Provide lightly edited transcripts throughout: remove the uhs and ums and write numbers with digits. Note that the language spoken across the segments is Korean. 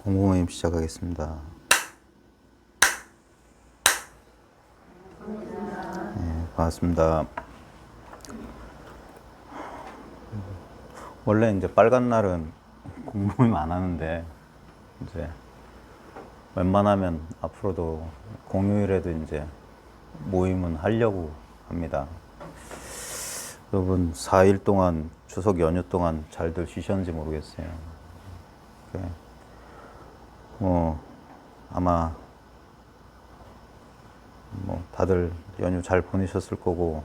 공부모임 시작하겠습니다. 네, 반갑습니다. 원래 이제 빨간 날은 공부모임 안 하는데 이제 웬만하면 앞으로도 공휴일에도 이제 모임은 하려고 합니다. 여러분 4일 동안 추석 연휴 동안 잘들 쉬셨는지 모르겠어요. 아마 다들 연휴 잘 보내셨을 거고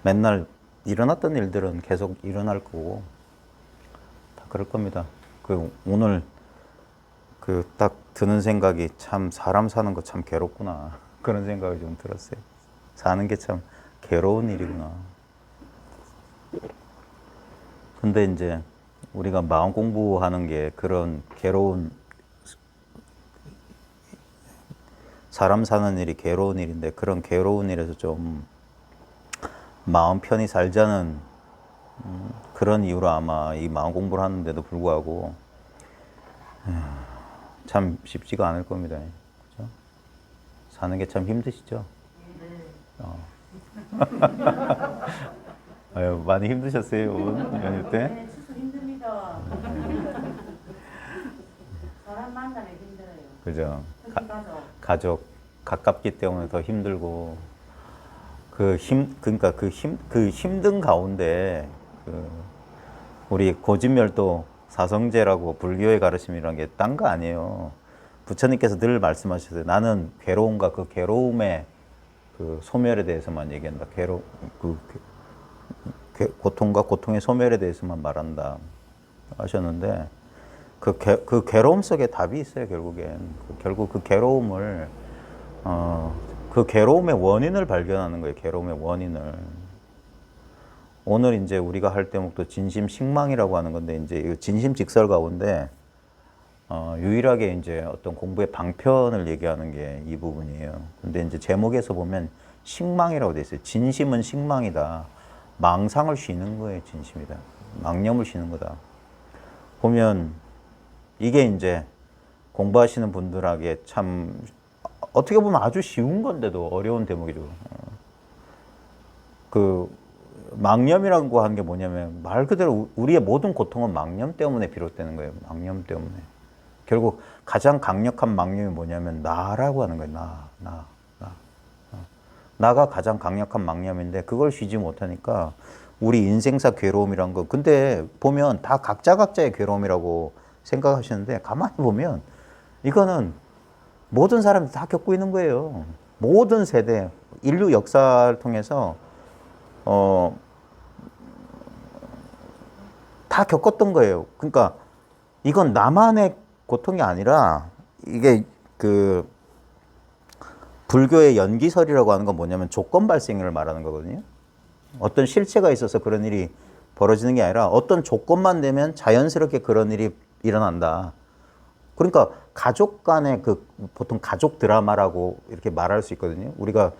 맨날 일어났던 일들은 계속 일어날 거고 다 그럴 겁니다. 오늘 딱 드는 생각이 참 사람 사는 거 참 괴롭구나 그런 생각이 좀 들었어요. 사는 게 참 괴로운 일이구나. 근데 이제 우리가 마음 공부하는 게 그런 괴로운 사람 사는 일이 괴로운 일인데 그런 괴로운 일에서 좀 마음 편히 살자는 그런 이유로 아마 이 마음 공부를 하는데도 불구하고 참 쉽지가 않을 겁니다. 그죠? 사는 게 참 힘드시죠? 아유, 많이 힘드셨어요, 연휴 때? 네, 추석 힘듭니다. 사람 만나면 힘들어요. 그죠? 특히 가족 가깝기 때문에 더 힘들고 그러니까 그 힘든 가운데 우리 고진멸도 사성제라고 불교의 가르침이란 게 딴 거 아니에요. 부처님께서 늘 말씀하셨어요. 나는 괴로움과 그 괴로움의 그 소멸에 대해서만 얘기한다. 고통과 고통의 소멸에 대해서만 말한다 하셨는데 그 괴로움 속에 답이 있어요. 결국엔 결국 그 괴로움을 그 괴로움의 원인을 발견하는 거예요. 괴로움의 원인을. 오늘 이제 우리가 할 대목도 진심식망이라고 하는 건데 이제 진심직설 가운데 유일하게 이제 어떤 공부의 방편을 얘기하는 게 이 부분이에요. 근데 이제 제목에서 보면 식망이라고 돼 있어요. 진심은 식망이다. 망상을 쉬는 거예요. 진심이다. 망념을 쉬는 거다. 보면 이게 이제 공부하시는 분들에게 참 어떻게 보면 아주 쉬운 건데도 어려운 대목이죠. 망념이라고 하는 게 뭐냐면 말 그대로 우리의 모든 고통은 망념 때문에 비롯되는 거예요. 망념 때문에. 결국 가장 강력한 망념이 뭐냐면 나라고 하는 거예요. 나가 가장 강력한 망념인데 그걸 쉬지 못하니까 우리 인생사 괴로움이란 거. 근데 보면 다 각자의 괴로움이라고 생각하시는데 가만히 보면 이거는 모든 사람들이 다 겪고 있는 거예요. 모든 세대, 인류 역사를 통해서 다 겪었던 거예요. 그러니까 이건 나만의 고통이 아니라 이게 불교의 연기설이라고 하는 건 뭐냐면 조건 발생을 말하는 거거든요. 어떤 실체가 있어서 그런 일이 벌어지는 게 아니라 어떤 조건만 되면 자연스럽게 그런 일이 일어난다. 그러니까 가족 간의 보통 가족 드라마라고 이렇게 말할 수 있거든요. 우리가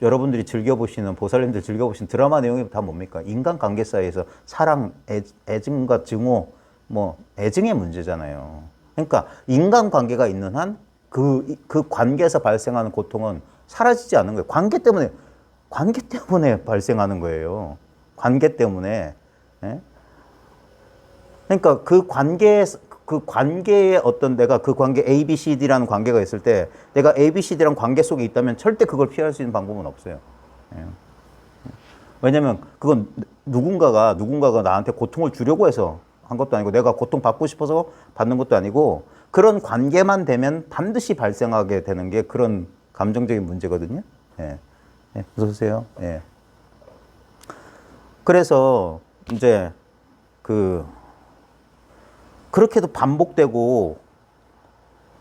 여러분들이 즐겨보시는, 보살님들 즐겨보시는 드라마 내용이 다 뭡니까? 인간관계 사이에서 사랑, 애증과 증오, 애증의 문제잖아요. 그러니까 인간관계가 있는 한 그 관계에서 발생하는 고통은 사라지지 않는 거예요. 관계 때문에 발생하는 거예요. 관계 때문에. 예? 그러니까 그 관계에 어떤 내가 그 관계 A, B, C, D라는 관계가 있을 때 내가 A, B, C, D라는 관계 속에 있다면 절대 그걸 피할 수 있는 방법은 없어요. 예. 왜냐면 그건 누군가가 나한테 고통을 주려고 해서 한 것도 아니고 내가 고통 받고 싶어서 받는 것도 아니고 그런 관계만 되면 반드시 발생하게 되는 게 그런 감정적인 문제거든요. 예. 예. 어서 오세요. 예. 그래서 이제 그렇게도 반복되고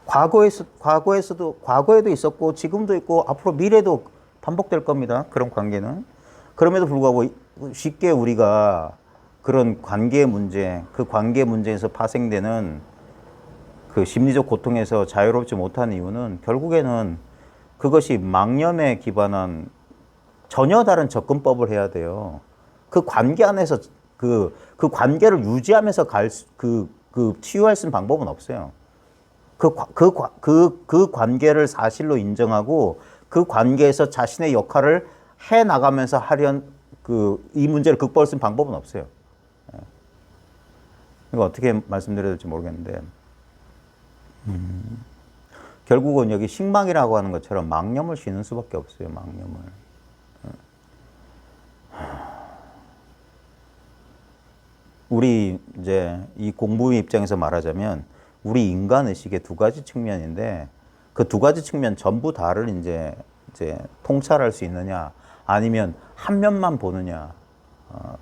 과거에도 있었고 지금도 있고 앞으로 미래도 반복될 겁니다. 그런 관계는. 그럼에도 불구하고 쉽게 우리가 그런 관계 문제, 그 관계 문제에서 파생되는 그 심리적 고통에서 자유롭지 못한 이유는 결국에는 그것이 망념에 기반한 전혀 다른 접근법을 해야 돼요. 그 관계 안에서 그 관계를 유지하면서 치유할 수 있는 방법은 없어요. 그 관계를 사실로 인정하고 그 관계에서 자신의 역할을 해 나가면서 이 문제를 극복할 수 있는 방법은 없어요. 이거 어떻게 말씀드려야 될지 모르겠는데, 결국은 여기 식망이라고 하는 것처럼 망념을 쉬는 수밖에 없어요. 망념을. 우리 이제 이 공부의 입장에서 말하자면 우리 인간 의식의 두 가지 측면인데 그 두 가지 측면 전부 다를 이제 통찰할 수 있느냐 아니면 한 면만 보느냐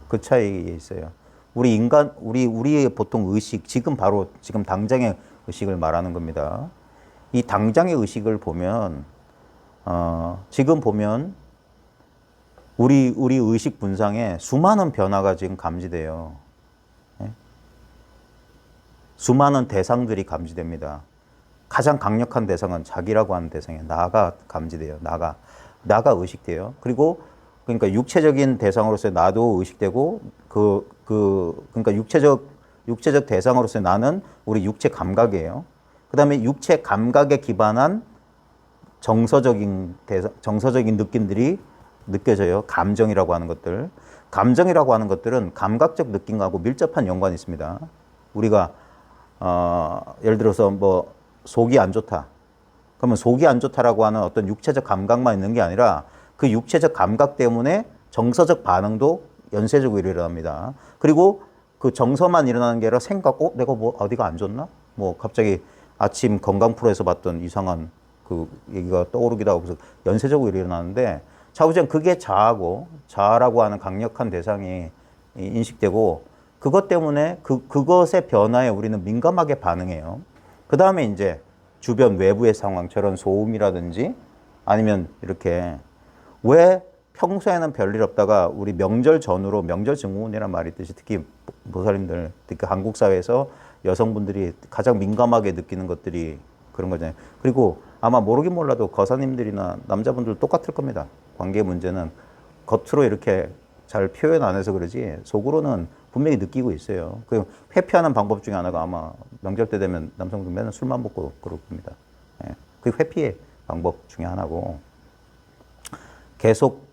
그 차이에 있어요. 우리의 보통 의식 지금 당장의 의식을 말하는 겁니다. 이 당장의 의식을 보면 지금 보면 우리 의식 분상에 수많은 변화가 지금 감지돼요. 수많은 대상들이 감지됩니다. 가장 강력한 대상은 자기라고 하는 대상이에요. 나가 감지돼요. 나가 의식돼요. 그러니까 육체적인 대상으로서 나도 의식되고 그러니까 육체적 대상으로서 나는 우리 육체 감각이에요. 그다음에 육체 감각에 기반한 정서적인 느낌들이 느껴져요. 감정이라고 하는 것들. 감정이라고 하는 것들은 감각적 느낌하고 밀접한 연관이 있습니다. 우리가 예를 들어서 뭐 속이 안 좋다. 그러면 속이 안 좋다라고 하는 어떤 육체적 감각만 있는 게 아니라 그 육체적 감각 때문에 정서적 반응도 연쇄적으로 일어납니다. 그리고 그 정서만 일어나는 게 아니라 생각, 내가 뭐 어디가 안 좋나? 뭐 갑자기 아침 건강 프로에서 봤던 이상한 그 얘기가 떠오르기도 하고 그래서 연쇄적으로 일어나는데 좌우전 그게 자아라고 하는 강력한 대상이 인식되고 그것 때문에 그것의 변화에 우리는 민감하게 반응해요. 그 다음에 이제 주변 외부의 상황, 저런 소음이라든지 아니면 이렇게 왜 평소에는 별일 없다가 우리 명절 전후로 명절 증후군이라는 말이 있듯이 특히 보살님들, 특히 한국 사회에서 여성분들이 가장 민감하게 느끼는 것들이 그런 거잖아요. 그리고 아마 모르긴 몰라도 거사님들이나 남자분들 똑같을 겁니다. 관계 문제는 겉으로 이렇게 잘 표현 안 해서 그러지 속으로는 분명히 느끼고 있어요. 그 회피하는 방법 중에 하나가 아마 명절 때 되면 남성들 맨날 술만 먹고 그럴 겁니다. 예. 그게 회피의 방법 중에 하나고 계속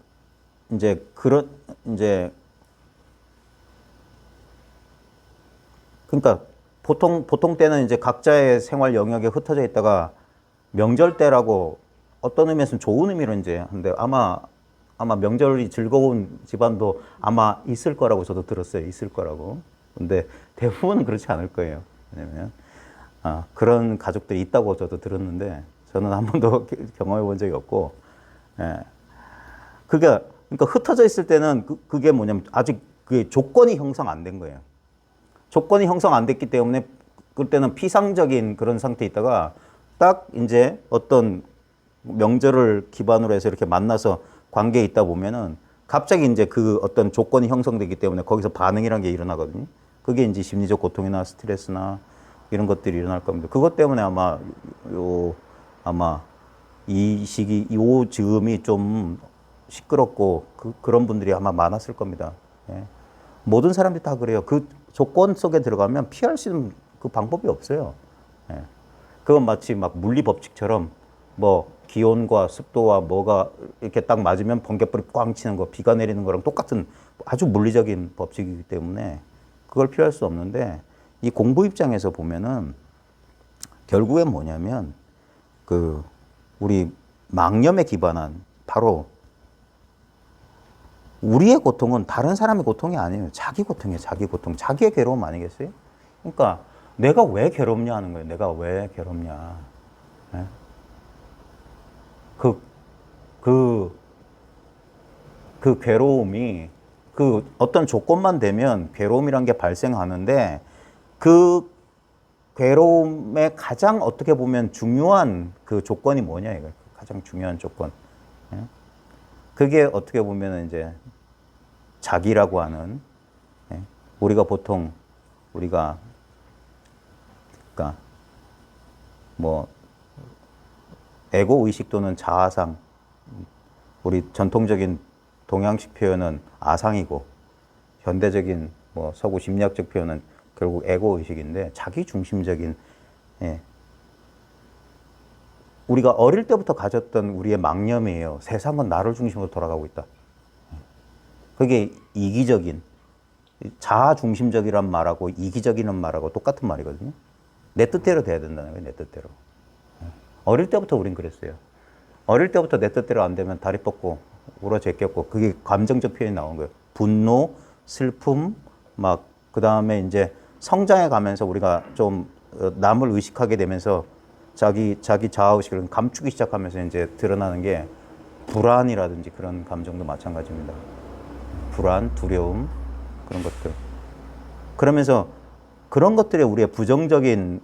그러니까 보통 때는 이제 각자의 생활 영역에 흩어져 있다가 명절 때라고 어떤 의미에서는 좋은 의미로 이제 한데 아마 명절이 즐거운 집안도 아마 있을 거라고 저도 들었어요. 있을 거라고. 근데 대부분은 그렇지 않을 거예요. 왜냐면 그런 가족들이 있다고 저도 들었는데 저는 한 번도 경험해 본 적이 없고, 예. 그러니까 흩어져 있을 때는 그게 뭐냐면 아직 그게 조건이 형성 안 된 거예요. 조건이 형성 안 됐기 때문에 그때는 피상적인 그런 상태에 있다가 딱 이제 어떤 명절을 기반으로 해서 이렇게 만나서 관계에 있다 보면은 갑자기 이제 그 어떤 조건이 형성되기 때문에 거기서 반응이라는 게 일어나거든요. 그게 이제 심리적 고통이나 스트레스나 이런 것들이 일어날 겁니다. 그것 때문에 아마 이 시기, 요 즈음이 좀 시끄럽고 그런 분들이 아마 많았을 겁니다. 예. 모든 사람들이 다 그래요. 그 조건 속에 들어가면 피할 수 있는 그 방법이 없어요. 예. 그건 마치 막 물리 법칙처럼 뭐 기온과 습도와 뭐가 이렇게 딱 맞으면 번개불이 꽝 치는 거, 비가 내리는 거랑 똑같은 아주 물리적인 법칙이기 때문에 그걸 피할 수 없는데 이 공부 입장에서 보면은 결국엔 뭐냐면 우리 망념에 기반한 바로 우리의 고통은 다른 사람의 고통이 아니에요. 자기 고통이에요. 자기 고통. 자기의 괴로움 아니겠어요? 그러니까 내가 왜 괴롭냐 하는 거예요. 내가 왜 괴롭냐. 네? 그 괴로움이 어떤 조건만 되면 괴로움이란 게 발생하는데 그 괴로움의 가장 어떻게 보면 중요한 그 조건이 뭐냐 이거 가장 중요한 조건. 예? 그게 어떻게 보면 이제 자기라고 하는 예? 우리가 그러니까 뭐 에고 의식 또는 자아상, 우리 전통적인 동양식 표현은 아상이고 현대적인 뭐 서구 심리학적 표현은 결국 에고 의식인데 자기 중심적인 예. 우리가 어릴 때부터 가졌던 우리의 망념이에요. 세상은 나를 중심으로 돌아가고 있다. 그게 이기적인 자아 중심적이란 말하고 이기적이란 말하고 똑같은 말이거든요. 내 뜻대로 돼야 된다는 거예요. 내 뜻대로. 어릴 때부터 우린 그랬어요. 어릴 때부터 내 뜻대로 안 되면 다리 뻗고 울어 제꼈고 그게 감정적 표현이 나온 거예요. 분노, 슬픔, 막 그 다음에 이제 성장해 가면서 우리가 좀 남을 의식하게 되면서 자기 자아의식을 감추기 시작하면서 이제 드러나는 게 불안이라든지 그런 감정도 마찬가지입니다. 불안, 두려움 그런 것들. 그러면서 그런 것들이 우리의 부정적인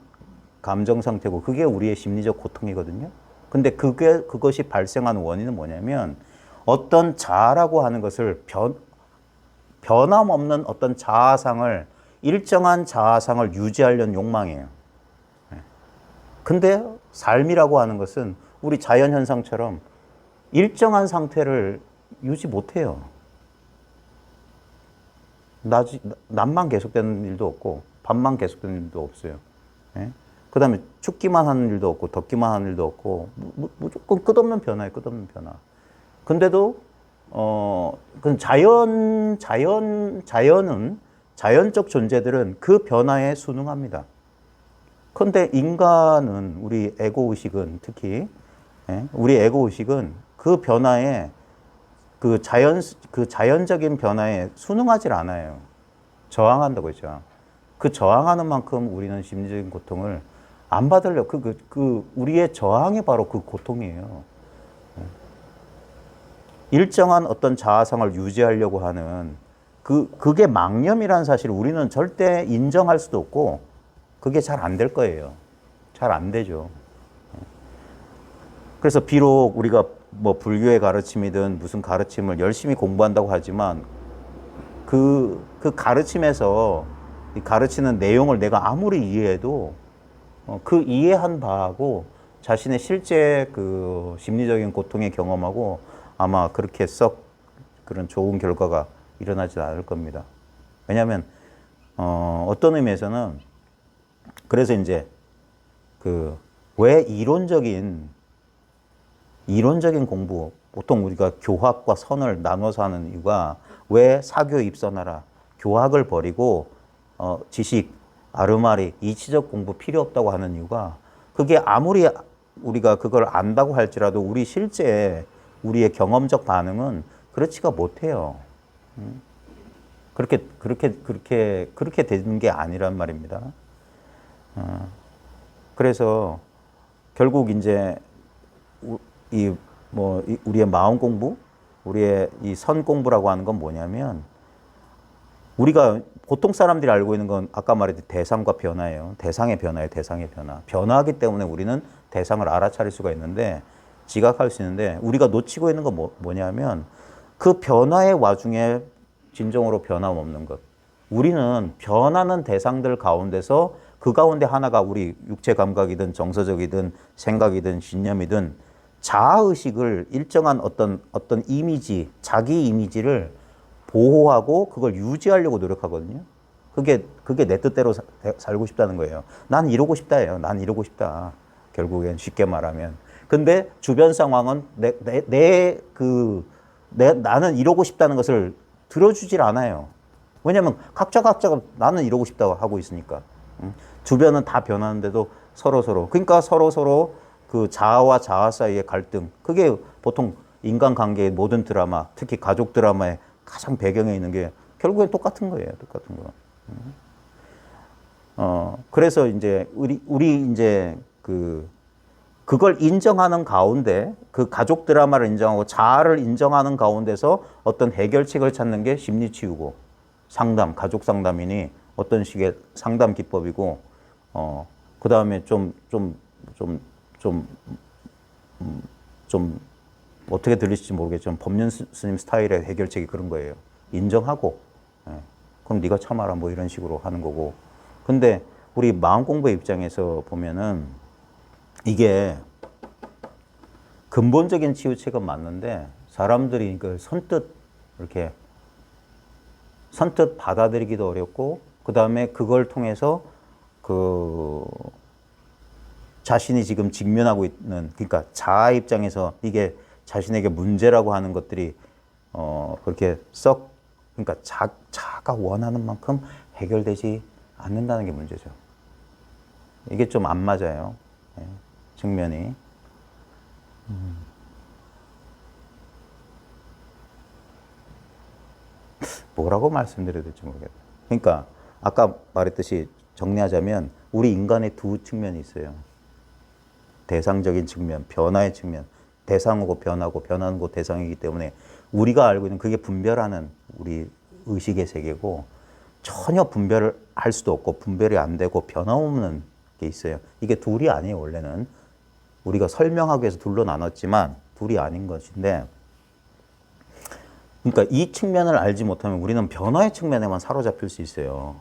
감정 상태고 그게 우리의 심리적 고통이거든요. 근데 그것이 발생하는 원인은 뭐냐면 어떤 자아라고 하는 것을 변함없는 어떤 자아상을 일정한 자아상을 유지하려는 욕망이에요. 근데 삶이라고 하는 것은 우리 자연현상처럼 일정한 상태를 유지 못해요. 낮만 계속되는 일도 없고 밤만 계속되는 일도 없어요. 그 다음에 춥기만 하는 일도 없고 덥기만 하는 일도 없고 무조건 끝없는 변화예요. 끝없는 변화. 근데도 그 자연적 존재들은 그 변화에 순응합니다. 근데 인간은 우리 에고의식은 특히 우리 에고의식은 그 변화에 그 자연적인 변화에 순응하질 않아요. 저항한다고 했죠. 그 저항하는 만큼 우리는 심리적인 고통을 안 받으려고 우리의 저항이 바로 그 고통이에요. 일정한 어떤 자아상을 유지하려고 하는 그게 망념이라는 사실을 우리는 절대 인정할 수도 없고 그게 잘 안 될 거예요. 잘 안 되죠. 그래서 비록 우리가 뭐 불교의 가르침이든 무슨 가르침을 열심히 공부한다고 하지만 그 가르침에서 가르치는 내용을 내가 아무리 이해해도 그 이해한 바하고 자신의 실제 그 심리적인 고통의 경험하고 아마 그렇게 썩 그런 좋은 결과가 일어나지 않을 겁니다. 왜냐하면 어떤 의미에서는 그래서 이제 왜 이론적인 공부 보통 우리가 교학과 선을 나눠서 하는 이유가 왜 사교에 입선하라 교학을 버리고 지식 아르마리 이치적 공부 필요 없다고 하는 이유가 그게 아무리 우리가 그걸 안다고 할지라도 우리 실제 우리의 경험적 반응은 그렇지가 못해요. 그렇게 되는 게 아니란 말입니다. 그래서 결국 이제 우리의 마음 공부, 우리의 이 선 공부라고 하는 건 뭐냐면 우리가 보통 사람들이 알고 있는 건 아까 말했듯이 대상과 변화예요. 대상의 변화예요. 대상의 변화. 변화하기 때문에 우리는 대상을 알아차릴 수가 있는데 지각할 수 있는데 우리가 놓치고 있는 건 뭐냐면 그 변화의 와중에 진정으로 변함없는 것. 우리는 변하는 대상들 가운데서 그 가운데 하나가 우리 육체 감각이든 정서적이든 생각이든 신념이든 자아의식을 일정한 어떤 이미지, 자기 이미지를 보호하고 그걸 유지하려고 노력하거든요. 그게 내 뜻대로 살고 싶다는 거예요. 난 이러고 싶다예요. 난 이러고 싶다. 결국엔 쉽게 말하면. 근데 주변 상황은 나는 이러고 싶다는 것을 들어주질 않아요. 왜냐면 각자가 나는 이러고 싶다고 하고 있으니까. 주변은 다 변하는데도 서로. 그러니까 서로 그 자아와 자아 사이의 갈등. 그게 보통 인간관계의 모든 드라마, 특히 가족 드라마의 가장 배경에 있는 게 결국엔 똑같은 거예요. 똑같은 거. 그래서 이제 우리 이제 그걸 인정하는 가운데 그 가족 드라마를 인정하고 자아를 인정하는 가운데서 어떤 해결책을 찾는 게 심리치유고 상담, 가족 상담이니 어떤 식의 상담 기법이고 그 다음에 좀 어떻게 들리실지 모르겠지만 법륜 스님 스타일의 해결책이 그런 거예요. 인정하고 그럼 네가 참아라 뭐 이런 식으로 하는 거고. 근데 우리 마음 공부의 입장에서 보면은 이게 근본적인 치유책은 맞는데 사람들이 그 선뜻 받아들이기도 어렵고 그 다음에 그걸 통해서 그 자신이 지금 직면하고 있는, 그러니까 자아 입장에서 이게 자신에게 문제라고 하는 것들이 그렇게 그러니까 자가 원하는 만큼 해결되지 않는다는 게 문제죠. 이게 좀 안 맞아요. 예, 측면이. 뭐라고 말씀드려야 될지 모르겠다. 그러니까 아까 말했듯이 정리하자면 우리 인간의 두 측면이 있어요. 대상적인 측면, 변화의 측면. 대상하고 변하고 변하는 거 대상이기 때문에 우리가 알고 있는 그게 분별하는 우리 의식의 세계고, 전혀 분별을 할 수도 없고 분별이 안 되고 변함없는 게 있어요. 이게 둘이 아니에요. 원래는 우리가 설명하기 위해서 둘로 나눴지만 둘이 아닌 것인데, 그러니까 이 측면을 알지 못하면 우리는 변화의 측면에만 사로잡힐 수 있어요.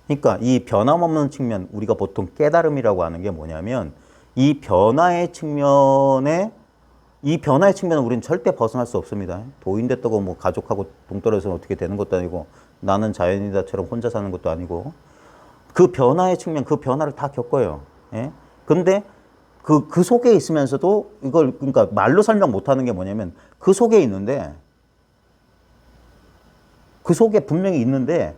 그러니까 이 변함없는 측면, 우리가 보통 깨달음이라고 하는 게 뭐냐면 이 변화의 측면은 우리는 절대 벗어날 수 없습니다. 도인됐다고 뭐 가족하고 동떨어져서 어떻게 되는 것도 아니고 나는 자연이다처럼 혼자 사는 것도 아니고, 그 변화의 측면, 그 변화를 다 겪어요. 예? 근데 그 속에 있으면서도 이걸, 그러니까 말로 설명 못 하는 게 뭐냐면 그 속에 있는데, 그 속에 분명히 있는데,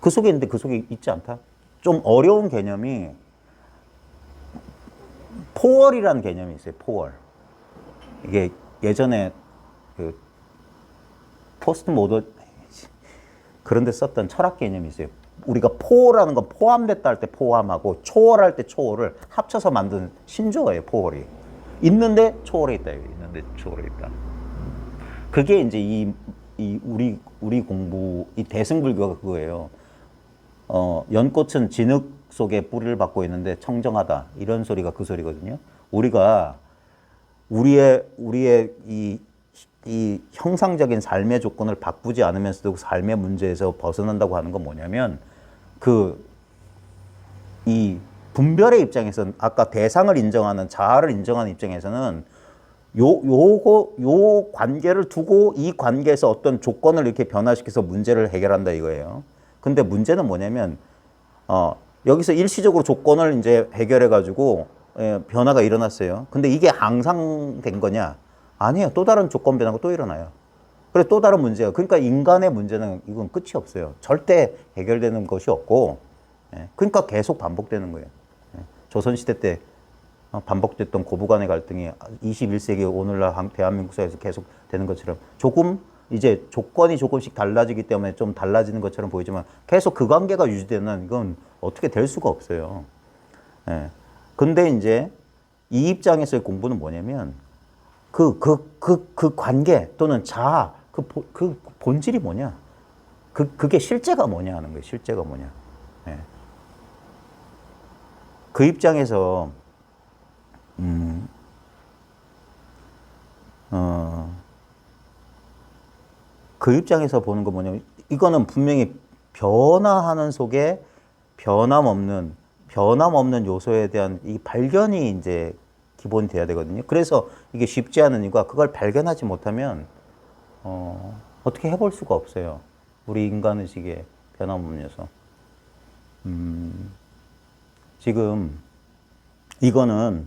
그 속에 있는데 그 속에 있지 않다? 좀 어려운 개념이 포월이라는 개념이 있어요. 포월. 이게 예전에 그 포스트 모던 그런 데 썼던 철학 개념이 있어요. 우리가 포라는 건 포함됐다 할 때 포함하고 초월할 때 초월을 합쳐서 만든 신조어예요. 포월이. 있는데 초월해 있다. 있는데 초월해 있다. 그게 이제 우리 공부, 이 대승불교가 그거예요. 연꽃은 진흙 속에 뿌리를 받고 있는데 청정하다. 이런 소리가 그 소리거든요. 우리가 우리의 이 형상적인 삶의 조건을 바꾸지 않으면서도 삶의 문제에서 벗어난다고 하는 건 뭐냐면, 이 분별의 입장에서는, 아까 대상을 인정하는, 자아를 인정하는 입장에서는 요 관계를 두고 이 관계에서 어떤 조건을 이렇게 변화시켜서 문제를 해결한다 이거예요. 근데 문제는 뭐냐면, 여기서 일시적으로 조건을 이제 해결해가지고, 변화가 일어났어요. 근데 이게 항상 된 거냐? 아니에요. 또 다른 조건 변화가 또 일어나요. 그래, 또 다른 문제가. 그러니까 인간의 문제는 이건 끝이 없어요. 절대 해결되는 것이 없고, 그러니까 계속 반복되는 거예요. 조선시대 때 반복됐던 고부간의 갈등이 21세기 오늘날 대한민국 사회에서 계속 되는 것처럼, 조금 이제 조건이 조금씩 달라지기 때문에 좀 달라지는 것처럼 보이지만 계속 그 관계가 유지되는, 이건 어떻게 될 수가 없어요. 근데 이제 이 입장에서의 공부는 뭐냐면 그 관계 또는 자아, 그 본질이 뭐냐? 그게 실제가 뭐냐 하는 거예요. 실제가 뭐냐. 그 입장에서, 그 입장에서 보는 거 뭐냐면, 이거는 분명히 변화하는 속에 변함없는 요소에 대한 이 발견이 이제 기본이 돼야 되거든요. 그래서 이게 쉽지 않은 이유가, 그걸 발견하지 못하면 어떻게 해볼 수가 없어요. 우리 인간의식의 변함없는 요소. 지금 이거는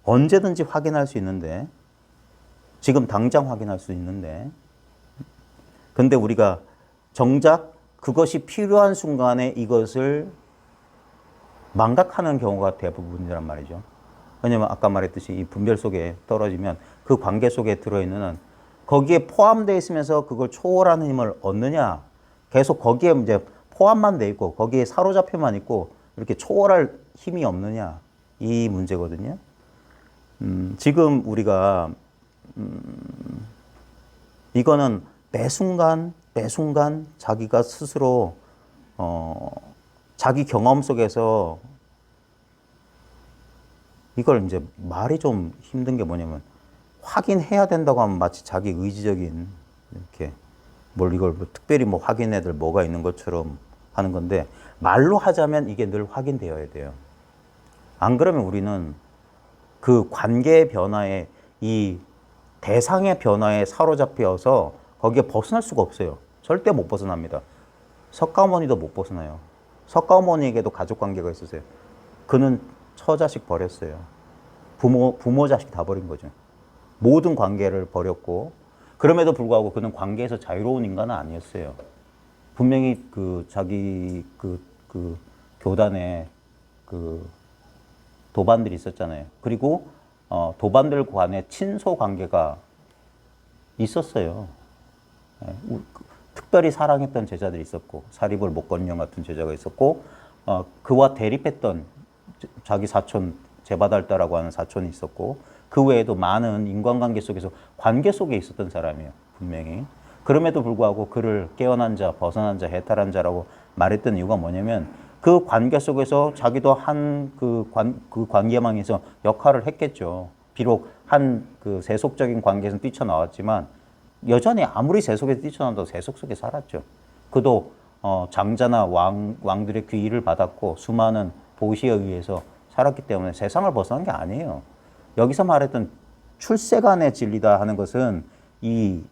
언제든지 확인할 수 있는데, 지금 당장 확인할 수 있는데, 근데 우리가 정작 그것이 필요한 순간에 이것을 망각하는 경우가 대부분이란 말이죠. 왜냐면 아까 말했듯이 이 분별 속에 떨어지면 그 관계 속에 들어있는 한, 거기에 포함되어 있으면서 그걸 초월하는 힘을 얻느냐, 계속 거기에 이제 포함만 돼 있고 거기에 사로잡혀만 있고 이렇게 초월할 힘이 없느냐, 이 문제거든요. 지금 우리가 이거는 매 순간 자기가 스스로 자기 경험 속에서, 이걸 이제 말이 좀 힘든 게 뭐냐면, 확인해야 된다고 하면 마치 자기 의지적인, 이렇게 이걸 특별히 확인해야 될 뭐가 있는 것처럼 하는 건데, 말로 하자면 이게 늘 확인되어야 돼요. 안 그러면 우리는 그 관계의 변화에, 이 대상의 변화에 사로잡혀서 거기에 벗어날 수가 없어요. 절대 못 벗어납니다. 석가모니도 못 벗어나요. 석가모니에게도 가족 관계가 있었어요. 그는 처자식 버렸어요. 부모 자식 다 버린 거죠. 모든 관계를 버렸고, 그럼에도 불구하고 그는 관계에서 자유로운 인간은 아니었어요. 분명히 자기 교단에 도반들이 있었잖아요. 그리고 도반들 간의 친소 관계가 있었어요. 예, 특별히 사랑했던 제자들이 있었고, 사리불 목건령 같은 제자가 있었고, 그와 대립했던 자기 사촌 제바달다라고 하는 사촌이 있었고, 그 외에도 많은 인간관계 속에서 관계 속에 있었던 사람이에요. 분명히. 그럼에도 불구하고 그를 깨어난 자, 벗어난 자, 해탈한 자라고 말했던 이유가 뭐냐면, 그 관계 속에서 자기도 한 그 관계망에서 역할을 했겠죠. 비록 한 세속적인 관계에서 뛰쳐나왔지만 여전히 아무리 세속에서 뛰쳐나와도 세속 속에 살았죠. 그도 장자나 왕들의 귀의를 받았고 수많은 보시에 의해서 살았기 때문에 세상을 벗어난 게 아니에요. 여기서 말했던 출세간의 진리다 하는 것은 이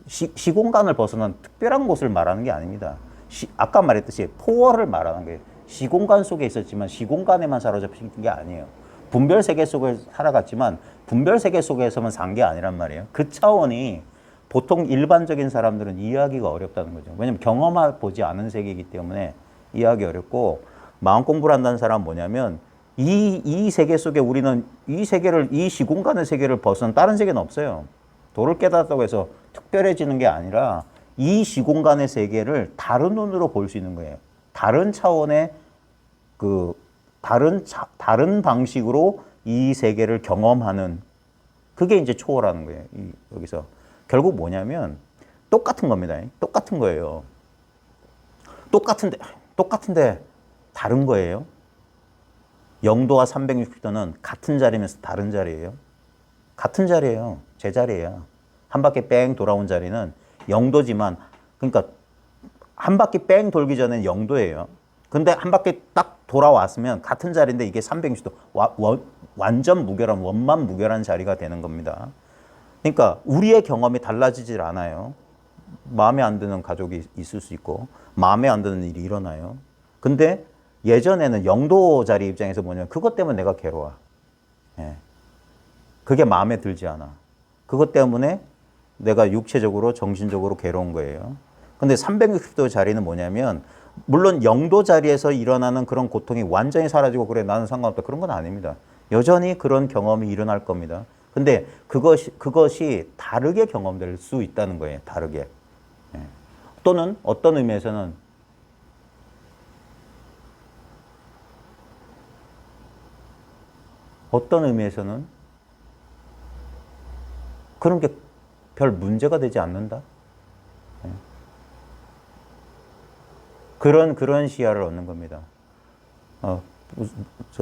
시공간을 벗어난 특별한 곳을 말하는 게 아닙니다. 아까 말했듯이 포월을 말하는 거예요. 시공간 속에 있었지만 시공간에만 사로잡힌 게 아니에요. 분별 세계 속에 살아갔지만 분별 세계 속에서만 산 게 아니란 말이에요. 그 차원이 보통 일반적인 사람들은 이해하기가 어렵다는 거죠. 왜냐하면 경험해보지 않은 세계이기 때문에 이해하기 어렵고, 마음 공부를 한다는 사람은 뭐냐면 이 세계 속에 우리는 이 시공간의 세계를 벗어난 다른 세계는 없어요. 도를 깨닫다고 해서 특별해지는 게 아니라 이 시공간의 세계를 다른 눈으로 볼 수 있는 거예요. 다른 차원의 다른 방식으로 이 세계를 경험하는, 그게 이제 초월하는 거예요. 여기서 결국 뭐냐면 똑같은 겁니다. 똑같은 거예요. 똑같은데 다른 거예요. 영도와 360도는 같은 자리면서 다른 자리예요. 같은 자리예요. 제 자리예요. 한 바퀴 뺑 돌아온 자리는 영도지만, 그러니까 한 바퀴 뺑 돌기 전엔 영도예요. 근데 한 바퀴 딱 돌아왔으면 같은 자리인데 이게 360도 완전 무결한, 원만 무결한 자리가 되는 겁니다. 그러니까 우리의 경험이 달라지질 않아요. 마음에 안 드는 가족이 있을 수 있고 마음에 안 드는 일이 일어나요. 근데 예전에는 영도 자리 입장에서 뭐냐면 그것 때문에 내가 괴로워. 예. 그게 마음에 들지 않아. 그것 때문에 내가 육체적으로 정신적으로 괴로운 거예요. 근데 360도 자리는 뭐냐면, 물론 영도 자리에서 일어나는 그런 고통이 완전히 사라지고 그래 나는 상관없다 그런 건 아닙니다. 여전히 그런 경험이 일어날 겁니다. 근데 그것이 다르게 경험될 수 있다는 거예요. 다르게. 예. 또는 어떤 의미에서는 그런 게 별 문제가 되지 않는다. 예. 그런 시야를 얻는 겁니다.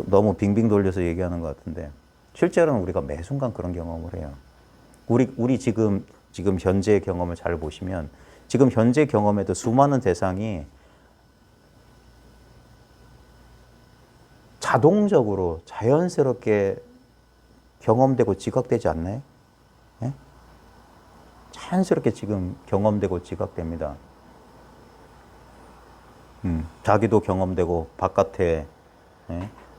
너무 빙빙 돌려서 얘기하는 것 같은데 실제로는 우리가 매 순간 그런 경험을 해요. 우리 지금 현재의 경험을 잘 보시면 지금 현재 경험에도 수많은 대상이 자동적으로 자연스럽게 경험되고 지각되지 않나요? 예? 자연스럽게 지금 경험되고 지각됩니다. 자기도 경험되고 바깥에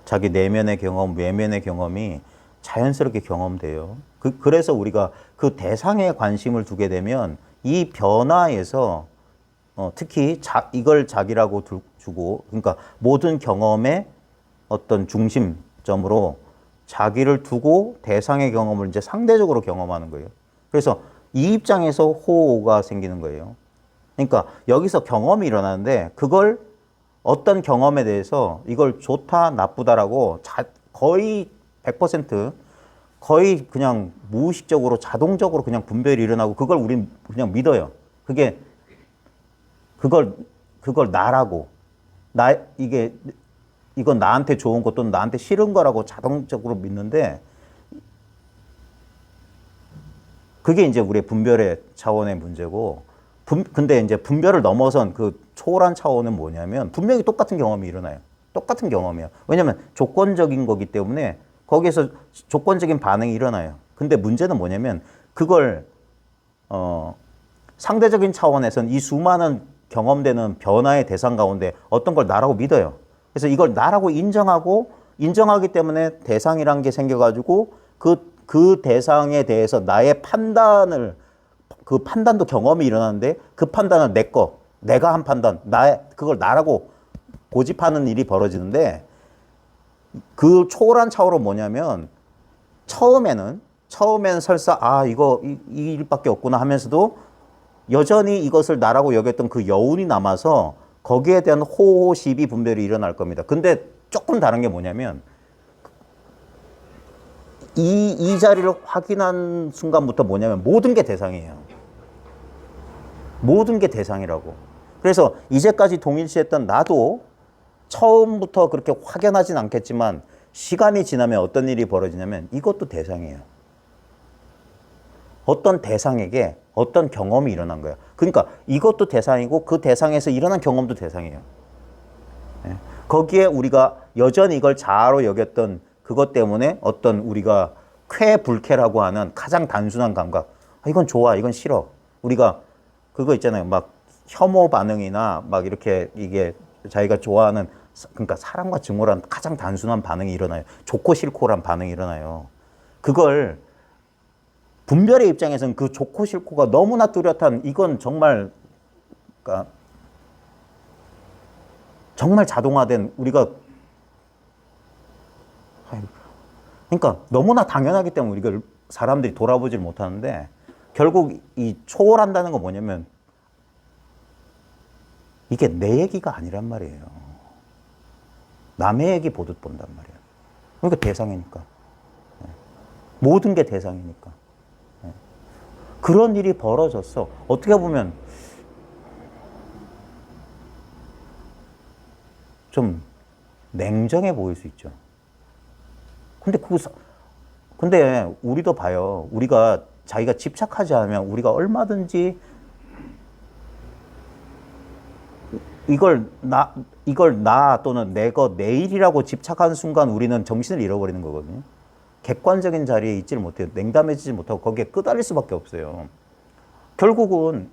자기 내면의 경험, 외면의 경험이 자연스럽게 경험돼요. 그래서 우리가 그 대상에 관심을 두게 되면 이 변화에서 특히 이걸 자기라고 주고, 그러니까 모든 경험의 어떤 중심점으로 자기를 두고 대상의 경험을 이제 상대적으로 경험하는 거예요. 그래서 이 입장에서 호가 생기는 거예요. 그러니까 여기서 경험이 일어나는데 그걸 어떤 경험에 대해서 이걸 좋다 나쁘다라고 거의 100% 거의 그냥 무의식적으로 자동적으로 그냥 분별이 일어나고 그걸 우린 그냥 믿어요. 그걸 나라고 이건 나한테 좋은 것 또는 나한테 싫은 거라고 자동적으로 믿는데 그게 이제 우리의 분별의 차원의 문제고, 근데 이제 분별을 넘어선 그 초월한 차원은 뭐냐면 분명히 똑같은 경험이 일어나요. 똑같은 경험이에요. 왜냐하면 조건적인 거기 때문에 거기에서 조건적인 반응이 일어나요. 근데 문제는 뭐냐면 그걸 상대적인 차원에서는 이 수많은 경험되는 변화의 대상 가운데 어떤 걸 나라고 믿어요. 그래서 이걸 나라고 인정하기 때문에 대상이란 게 생겨가지고 그 대상에 대해서 나의 판단을, 그 판단도 경험이 일어나는데 그 판단은 내가 한 판단, 그걸 나라고 고집하는 일이 벌어지는데, 그 초월한 차원은 뭐냐면 처음에는 설사 이거 이 일밖에 없구나 하면서도 여전히 이것을 나라고 여겼던 그 여운이 남아서 거기에 대한 호호, 시비, 분별이 일어날 겁니다. 근데 조금 다른 게 뭐냐면 이 자리를 확인한 순간부터 뭐냐면 모든 게 대상이에요. 모든 게 대상이라고. 그래서 이제까지 동일시했던 나도 처음부터 그렇게 확연하진 않겠지만 시간이 지나면 어떤 일이 벌어지냐면 이것도 대상이에요. 어떤 대상에게 어떤 경험이 일어난 거예요. 그러니까 이것도 대상이고 그 대상에서 일어난 경험도 대상이에요. 거기에 우리가 여전히 이걸 자아로 여겼던 그것 때문에 어떤 우리가 쾌불쾌라고 하는 가장 단순한 감각. 이건 좋아, 이건 싫어. 우리가 그거 있잖아요. 막 혐오 반응이나 막 이렇게 이게 자기가 좋아하는, 그러니까 사랑과 증오란 가장 단순한 반응이 일어나요. 좋고 싫고란 반응이 일어나요. 그걸 분별의 입장에서는 그 좋고 싫고가 너무나 뚜렷한, 이건 정말, 그러니까 정말 자동화된 우리가, 그러니까 너무나 당연하기 때문에 이걸 사람들이 돌아보질 못하는데, 결국 이 초월한다는 건 뭐냐면 이게 내 얘기가 아니란 말이에요. 남의 얘기 보듯 본단 말이에요. 그러니까 대상이니까. 모든 게 대상이니까. 그런 일이 벌어졌어. 어떻게 보면 좀 냉정해 보일 수 있죠. 근데 우리도 봐요. 우리가 자기가 집착하지 않으면 우리가 얼마든지 이걸 나 또는 내 일이라고 집착하는 순간 우리는 정신을 잃어버리는 거거든요. 객관적인 자리에 있지를 못해요. 냉담해지지 못하고 거기에 끄달릴 수밖에 없어요. 결국은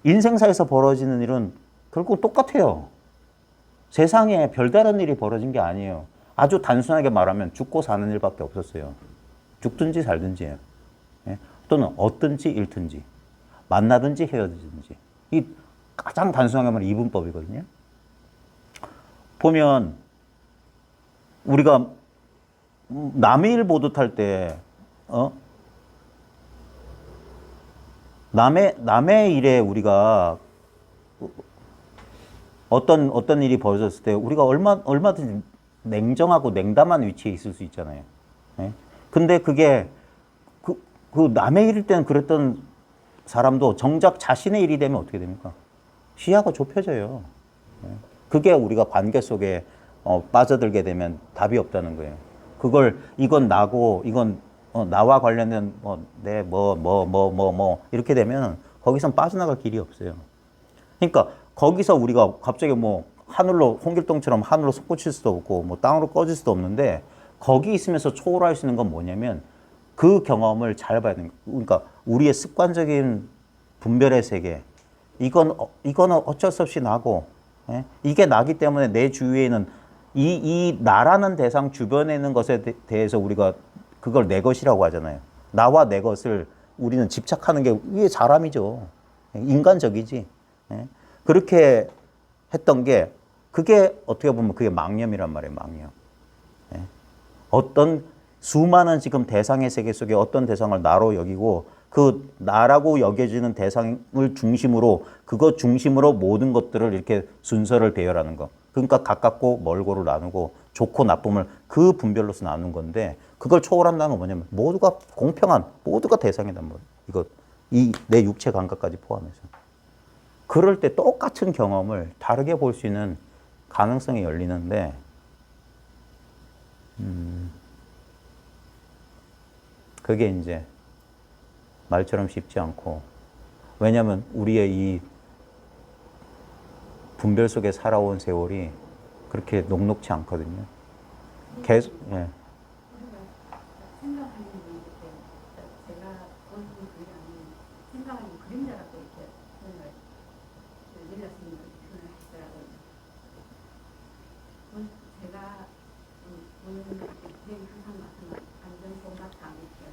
인생사에서 벌어지는 일은 결국 똑같아요. 세상에 별다른 일이 벌어진 게 아니에요. 아주 단순하게 말하면 죽고 사는 일밖에 없었어요. 죽든지 살든지예요. 예? 또는 얻든지 잃든지, 만나든지 헤어지든지. 이 가장 단순하게 말하면 이분법이거든요. 보면 우리가 남의 일 보듯 할 때, 남의 일에 우리가 어떤 일이 벌어졌을 때 우리가 얼마든지 냉정하고 냉담한 위치에 있을 수 있잖아요. 예? 근데 그게 그 남의 일일 때는 그랬던 사람도 정작 자신의 일이 되면 어떻게 됩니까? 시야가 좁혀져요. 예? 그게 우리가 관계 속에 빠져들게 되면 답이 없다는 거예요. 이건 나고, 이건 나와 관련된 이렇게 되면 거기선 빠져나갈 길이 없어요. 그러니까 거기서 우리가 갑자기 홍길동처럼 하늘로 솟구칠 수도 없고 땅으로 꺼질 수도 없는데, 거기 있으면서 초월할 수 있는 건 뭐냐면 그 경험을 잘 봐야 되는 거예요. 그러니까 우리의 습관적인 분별의 세계, 이거는 어쩔 수 없이 나고, 예? 이게 나기 때문에 내 주위에는 이 나라는 대상 주변에 있는 것에 대해서 우리가 그걸 내 것이라고 하잖아요. 나와 내 것을 우리는 집착하는 게 이게 사람이죠. 인간적이지. 예? 그렇게 했던 게, 그게 어떻게 보면 그게 망념이란 말이에요. 망념. 예? 어떤 수많은 지금 대상의 세계 속에 어떤 대상을 나로 여기고 그 나라고 여겨지는 대상을 중심으로, 그것 중심으로 모든 것들을 이렇게 순서를 배열하는 거. 그러니까 가깝고 멀고를 나누고 좋고 나쁨을 그 분별로서 나누는 건데, 그걸 초월한다는 건 뭐냐면 모두가 공평한, 모두가 대상이란 말이에요. 이거 내 육체 감각까지 포함해서. 그럴 때 똑같은 경험을 다르게 볼 수 있는 가능성이 열리는데, 그게 이제 말처럼 쉽지 않고, 왜냐하면 우리의 이 분별 속에 살아온 세월이 그렇게 녹록치 않거든요. 계속, 예. 생각하는 게 이렇게 제가 보는 그게 아닌 생각하는 그림자 같고 이렇게 뭔가 예를 들어서 선생님 항상 말씀하신 안전 솜사탕 이렇게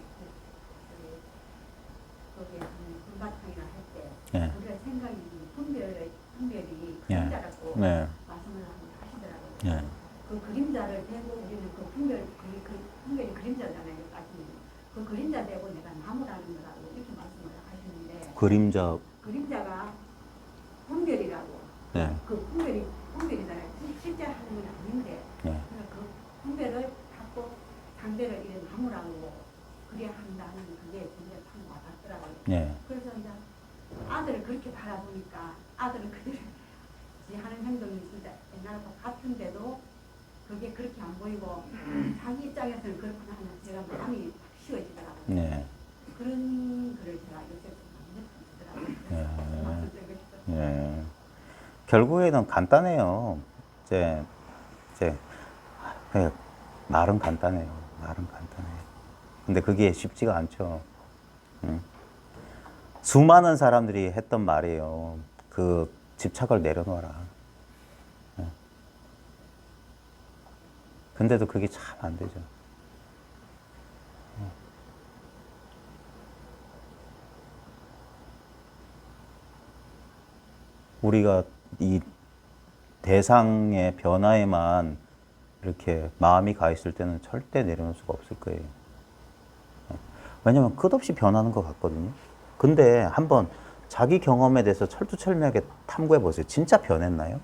거기에 하는 솜사탕이라 할 때 예. 우리가 생각이 분별이 예. 그림자라고 네. 말씀을 하시더라고요. 예. 그 그림자를 대고 우리는 그 분별이 그림자잖아요. 그 그림자 대고 내가 나무라는 거라고 이렇게 말씀을 하시는데 그림자가 분별이라고. 네. 그 분별이잖아요. 실제 하는 건 아닌데. 네. 그 분별을 갖고 상대를 이런 나무라고 그래야 한다는 그게 진짜 참 와닿더라고요. 네. 그래서 이제 아들을 그렇게 바라보니까 아들은 그들이 하는 행동이 진짜 옛날과 같은데도 그게 그렇게 안 보이고 자기 입장에서는 그렇구나 하면 제가 마음이 쉬워지더라고요. 네. 그런 글을 제가 요새 많이 느끼더라고요. 네. 결국에는 간단해요. 이제 말은 간단해요. 말은 간단해요. 근데 그게 쉽지가 않죠. 수많은 사람들이 했던 말이에요. 그 집착을 내려놓아라. 근데도 그게 참 안 되죠. 우리가 이 대상의 변화에만 이렇게 마음이 가 있을 때는 절대 내려놓을 수가 없을 거예요. 왜냐면 끝없이 변하는 것 같거든요. 근데 한번 자기 경험에 대해서 철두철미하게 탐구해 보세요. 진짜 변했나요?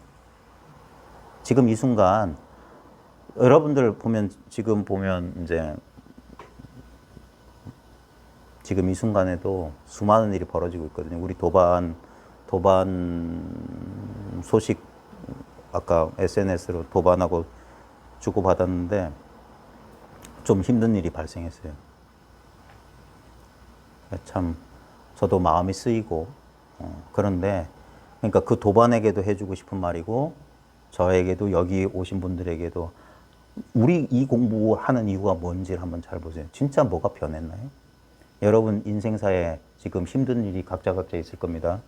지금 이 순간 여러분들 보면 지금 이제 지금 이 순간에도 수많은 일이 벌어지고 있거든요. 우리 도반 소식 아까 SNS로 도반하고 주고받았는데 좀 힘든 일이 발생했어요. 참 저도 마음이 쓰이고 그런데 그러니까 그 도반에게도 해주고 싶은 말이고 저에게도 여기 오신 분들에게도 우리 이 공부하는 이유가 뭔지를 한번 잘 보세요. 진짜 뭐가 변했나요? 여러분 인생사에 지금 힘든 일이 각자 있을 겁니다.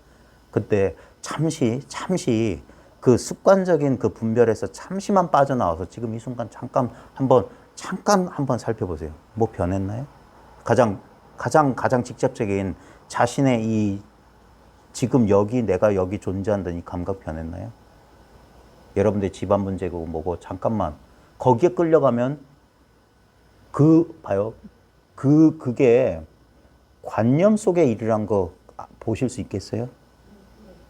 그때 잠시 그 습관적인 그 분별에서 잠시만 빠져나와서 지금 이 순간 잠깐 한번 살펴보세요. 뭐 변했나요? 가장 직접적인 자신의 이 지금 내가 여기 존재한다는 이 감각 변했나요? 여러분들 집안 문제고 뭐고 잠깐만 거기에 끌려가면 그게 관념 속의 일이란 거 보실 수 있겠어요?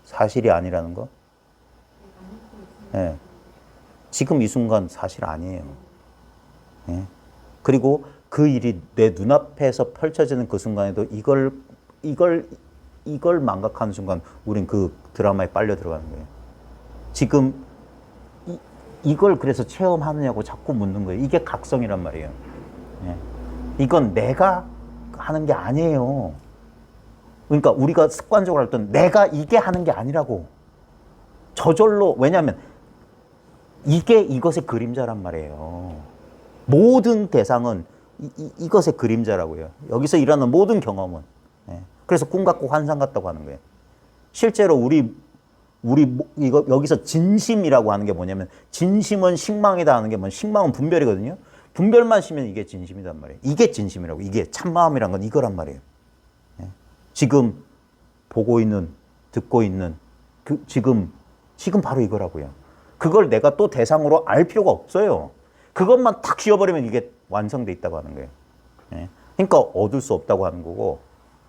사실이 아니라는 거? 네. 지금 이 순간 사실 아니에요. 네. 그리고 그 일이 내 눈앞에서 펼쳐지는 그 순간에도 이걸 망각하는 순간 우린 그 드라마에 빨려 들어가는 거예요. 지금 이걸 그래서 체험하느냐고 자꾸 묻는 거예요. 이게 각성이란 말이에요. 네. 이건 내가 하는 게 아니에요. 그러니까 우리가 습관적으로 할 때는 내가 이게 하는 게 아니라고. 저절로, 왜냐하면 이게 이것의 그림자란 말이에요. 모든 대상은 이것의 그림자라고요. 여기서 일어나는 모든 경험은. 네. 그래서 꿈 같고 환상 같다고 하는 거예요. 실제로 이거 여기서 진심이라고 하는 게 뭐냐면 진심은 식망이다 하는 게 식망은 분별이거든요. 분별만 쉬면 이게 진심이란 말이에요. 이게 진심이라고. 이게 참마음이란 건 이거란 말이에요. 네. 지금 보고 있는, 듣고 있는 지금 바로 이거라고요. 그걸 내가 또 대상으로 알 필요가 없어요. 그것만 탁 씌워버리면 이게 완성돼 있다고 하는 거예요. 예. 그러니까 얻을 수 없다고 하는 거고.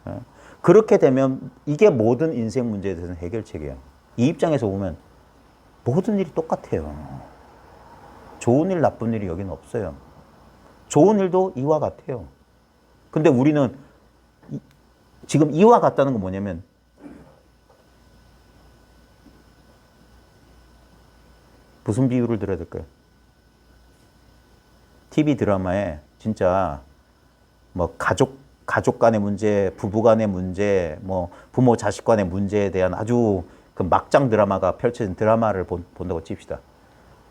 예. 그렇게 되면 이게 모든 인생 문제에 대해서는 해결책이에요. 이 입장에서 보면 모든 일이 똑같아요. 좋은 일, 나쁜 일이 여기는 없어요. 좋은 일도 이와 같아요. 근데 우리는 지금 이와 같다는 건 뭐냐면 무슨 비유를 들어야 될까요? TV 드라마에 진짜 뭐 가족 간의 문제, 부부 간의 문제, 뭐 부모 자식 간의 문제에 대한 아주 그 막장 드라마가 펼쳐진 드라마를 본다고 칩시다.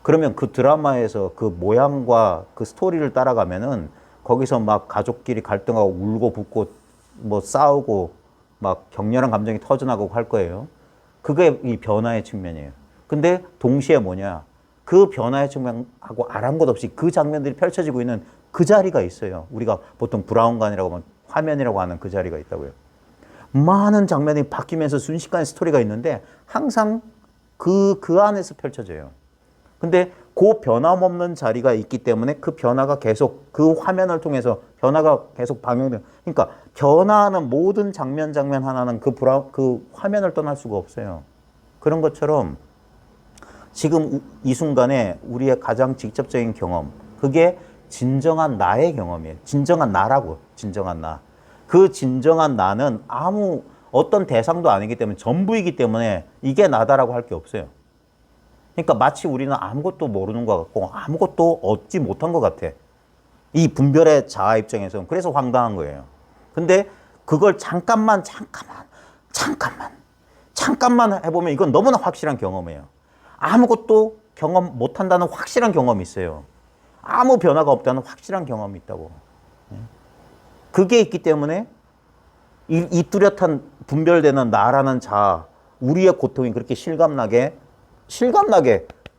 그러면 그 드라마에서 그 모양과 그 스토리를 따라가면은 거기서 막 가족끼리 갈등하고 울고 붓고 뭐 싸우고 막 격렬한 감정이 터져나가고 할 거예요. 그게 이 변화의 측면이에요. 근데 동시에 뭐냐? 그 변화의 측면하고 아랑곳 없이 그 장면들이 펼쳐지고 있는 그 자리가 있어요. 우리가 보통 브라운관이라고 하면 화면이라고 하는 그 자리가 있다고요. 많은 장면이 바뀌면서 순식간에 스토리가 있는데 항상 그 안에서 펼쳐져요. 근데 그 변함없는 자리가 있기 때문에 그 변화가 계속 그 화면을 통해서 변화가 계속 방영돼요. 그러니까 변화하는 모든 장면 하나는 그 화면을 떠날 수가 없어요. 그런 것처럼 지금 이 순간에 우리의 가장 직접적인 경험, 그게 진정한 나의 경험이에요. 진정한 나라고, 진정한 나. 그 진정한 나는 아무 어떤 대상도 아니기 때문에 전부이기 때문에 이게 나다라고 할 게 없어요. 그러니까 마치 우리는 아무것도 모르는 것 같고 아무것도 얻지 못한 것 같아. 이 분별의 자아 입장에서는. 그래서 황당한 거예요. 근데 그걸 잠깐만 해보면 이건 너무나 확실한 경험이에요. 아무것도 경험 못한다는 확실한 경험이 있어요. 아무 변화가 없다는 확실한 경험이 있다고. 그게 있기 때문에 이 뚜렷한 분별되는 나라는 자아, 우리의 고통이 그렇게 실감나게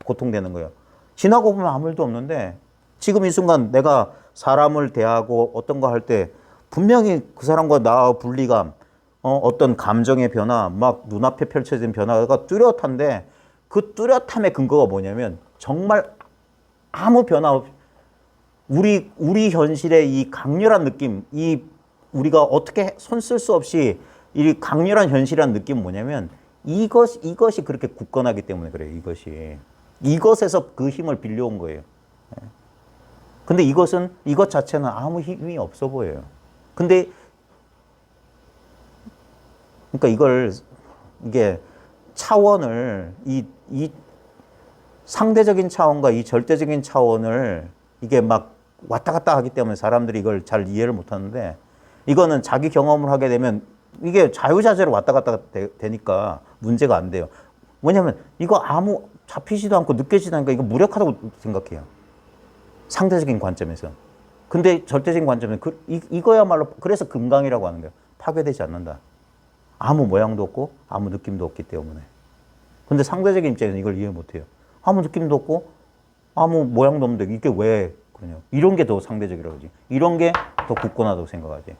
고통되는 거예요. 지나고 보면 아무 일도 없는데 지금 이 순간 내가 사람을 대하고 어떤 거 할 때 분명히 그 사람과 나와 분리감, 어떤 감정의 변화, 막 눈앞에 펼쳐진 변화가 뚜렷한데 그 뚜렷함의 근거가 뭐냐면 정말 아무 변화 없이 우리 현실의 이 강렬한 느낌, 이 우리가 어떻게 손 쓸 수 없이 이 강렬한 현실이라는 느낌은 뭐냐면 이것이 그렇게 굳건하기 때문에 그래요. 이것에서 그 힘을 빌려온 거예요. 근데 이것 자체는 아무 힘이 없어 보여요. 근데 그러니까 이게 차원을 이 상대적인 차원과 이 절대적인 차원을 이게 막 왔다 갔다 하기 때문에 사람들이 이걸 잘 이해를 못 하는데 이거는 자기 경험을 하게 되면 이게 자유자재로 왔다 갔다 되니까 문제가 안 돼요. 왜냐면 이거 아무 잡히지도 않고 느껴지지도 않으니까 이거 무력하다고 생각해요. 상대적인 관점에서. 근데 절대적인 관점에서 이거야말로 그래서 금강이라고 하는 거예요. 파괴되지 않는다. 아무 모양도 없고 아무 느낌도 없기 때문에. 근데 상대적인 입장에서는 이걸 이해 못 해요. 아무 느낌도 없고 아무 모양도 없는데 이게 왜 그러냐. 이런 게 더 상대적이라고 하지. 이런 게 더 굳건하다고 생각하지.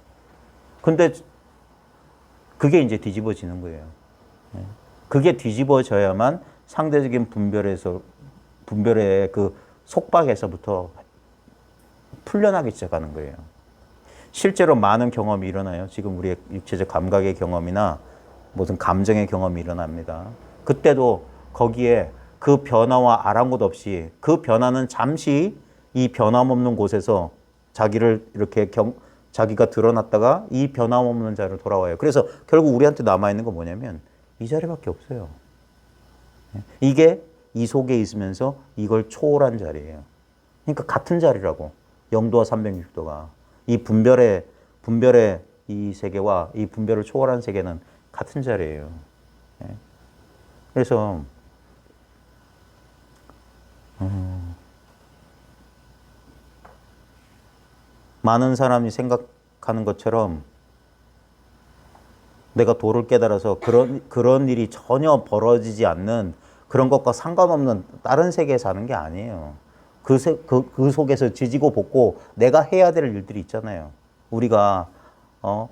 근데 그게 이제 뒤집어지는 거예요. 그게 뒤집어져야만 상대적인 분별의 그 속박에서부터 풀려나기 시작하는 거예요. 실제로 많은 경험이 일어나요. 지금 우리의 육체적 감각의 경험이나 무슨 감정의 경험이 일어납니다. 그때도 거기에 그 변화와 아랑곳 없이 그 변화는 잠시 이 변함없는 곳에서 자기를 이렇게 자기가 드러났다가 이 변함없는 자리로 돌아와요. 그래서 결국 우리한테 남아있는 건 뭐냐면 이 자리밖에 없어요. 이게 이 속에 있으면서 이걸 초월한 자리예요. 그러니까 같은 자리라고. 0도와 360도가. 이 분별의 이 세계와 이 분별을 초월한 세계는 같은 자리예요. 그래서 많은 사람이 생각하는 것처럼 내가 도를 깨달아서 그런 일이 전혀 벌어지지 않는 그런 것과 상관없는 다른 세계에 사는 게 아니에요. 그 속에서 지지고 볶고 내가 해야 될 일들이 있잖아요. 우리가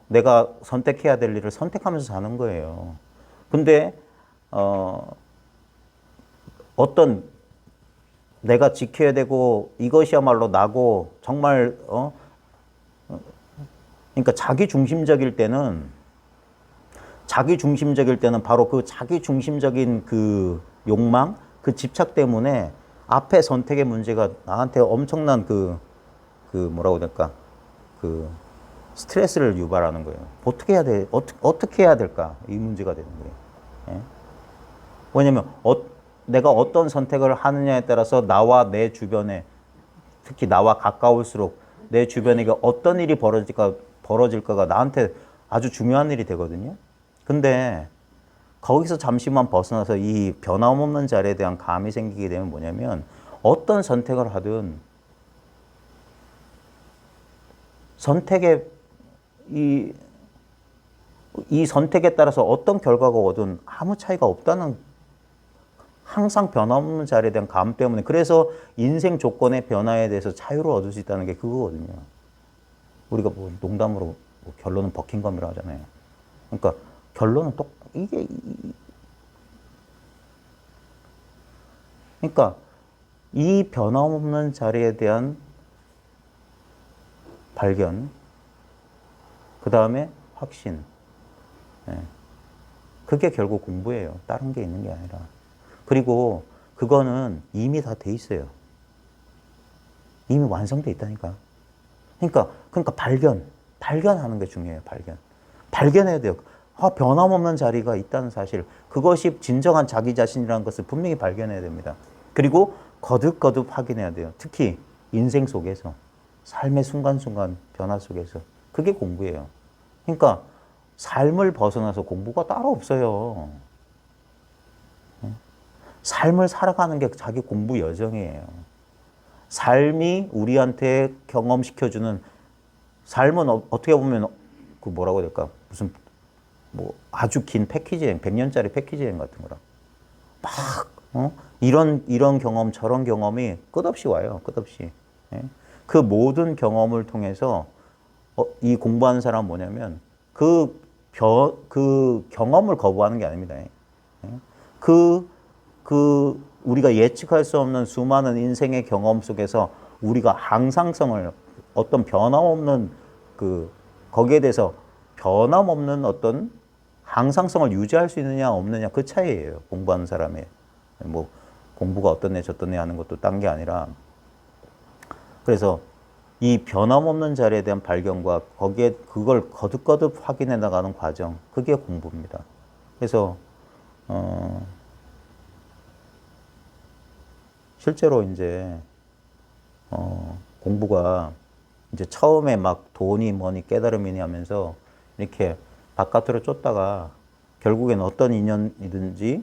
내가 선택해야 될 일을 선택하면서 사는 거예요. 근데 어떤 내가 지켜야 되고 이것이야말로 나고 정말 그러니까 자기 중심적일 때는 바로 그 자기 중심적인 그 욕망, 그 집착 때문에 앞에 선택의 문제가 나한테 엄청난 그 뭐라고 해야 될까? 그 스트레스를 유발하는 거예요. 어떻게 해야 돼? 어떻게 해야 될까? 이 문제가 되는 거예요. 예? 왜냐면 내가 어떤 선택을 하느냐에 따라서 나와 내 주변에 특히 나와 가까울수록 내 주변에 어떤 일이 벌어질까가 나한테 아주 중요한 일이 되거든요. 근데 거기서 잠시만 벗어나서 이 변함없는 자리에 대한 감이 생기게 되면 뭐냐면 어떤 선택을 하든 선택의 이 선택에 따라서 어떤 결과가 오든 아무 차이가 없다는 항상 변함없는 자리에 대한 감 때문에 그래서 인생 조건의 변화에 대해서 자유를 얻을 수 있다는 게 그거거든요. 우리가 뭐 농담으로 뭐 결론은 버킹엄이라 하잖아요. 그러니까 결론은 이게 그러니까 이 변함없는 자리에 대한 발견, 그 다음에 확신. 예. 그게 결국 공부예요. 다른 게 있는 게 아니라. 그리고 그거는 이미 다 돼 있어요. 이미 완성돼 있다니까. 그러니까 발견하는 게 중요해요. 발견해야 돼요. 변함없는 자리가 있다는 사실. 그것이 진정한 자기 자신이라는 것을 분명히 발견해야 됩니다. 그리고 거듭거듭 확인해야 돼요. 특히 인생 속에서, 삶의 순간순간 변화 속에서. 그게 공부예요. 그러니까 삶을 벗어나서 공부가 따로 없어요. 삶을 살아가는 게 자기 공부 여정이에요. 삶이 우리한테 경험시켜주는 삶은 어떻게 보면 그 뭐라고 해야 될까? 무슨 뭐 아주 긴 패키지 여행, 100년짜리 패키지 여행 같은 거라. 막 이런 경험 저런 경험이 끝없이 와요. 끝없이. 예? 그 모든 경험을 통해서 이 공부하는 사람은 뭐냐면 그 경험을 거부하는 게 아닙니다. 예? 우리가 예측할 수 없는 수많은 인생의 경험 속에서 우리가 항상성을 어떤 변함없는 거기에 대해서 변함없는 어떤 항상성을 유지할 수 있느냐 없느냐 그 차이예요. 공부하는 사람의. 뭐 공부가 어떤 애 저떤 애 하는 것도 딴 게 아니라 그래서 이 변함없는 자리에 대한 발견과 거기에 그걸 거듭거듭 확인해 나가는 과정 그게 공부입니다. 그래서 실제로 이제 공부가 이제 처음에 막 돈이 뭐니 깨달음이니 하면서 이렇게 바깥으로 쫓다가 결국엔 어떤 인연이든지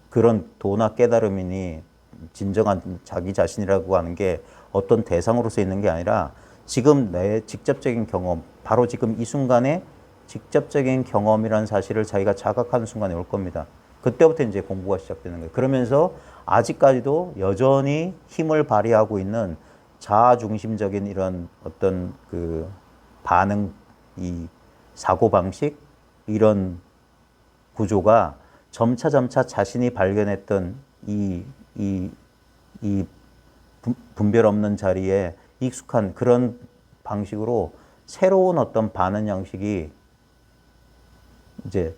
그런 도나 깨달음이니 진정한 자기 자신이라고 하는 게 어떤 대상으로서 있는 게 아니라 지금 내 직접적인 경험, 바로 지금 이 순간에 직접적인 경험이라는 사실을 자기가 자각하는 순간에 올 겁니다. 그때부터 이제 공부가 시작되는 거예요. 그러면서 아직까지도 여전히 힘을 발휘하고 있는 자아 중심적인 이런 어떤 그 반응, 이 사고 방식, 이런 구조가 점차 자신이 발견했던 이 분별 없는 자리에 익숙한 그런 방식으로 새로운 어떤 반응 양식이 이제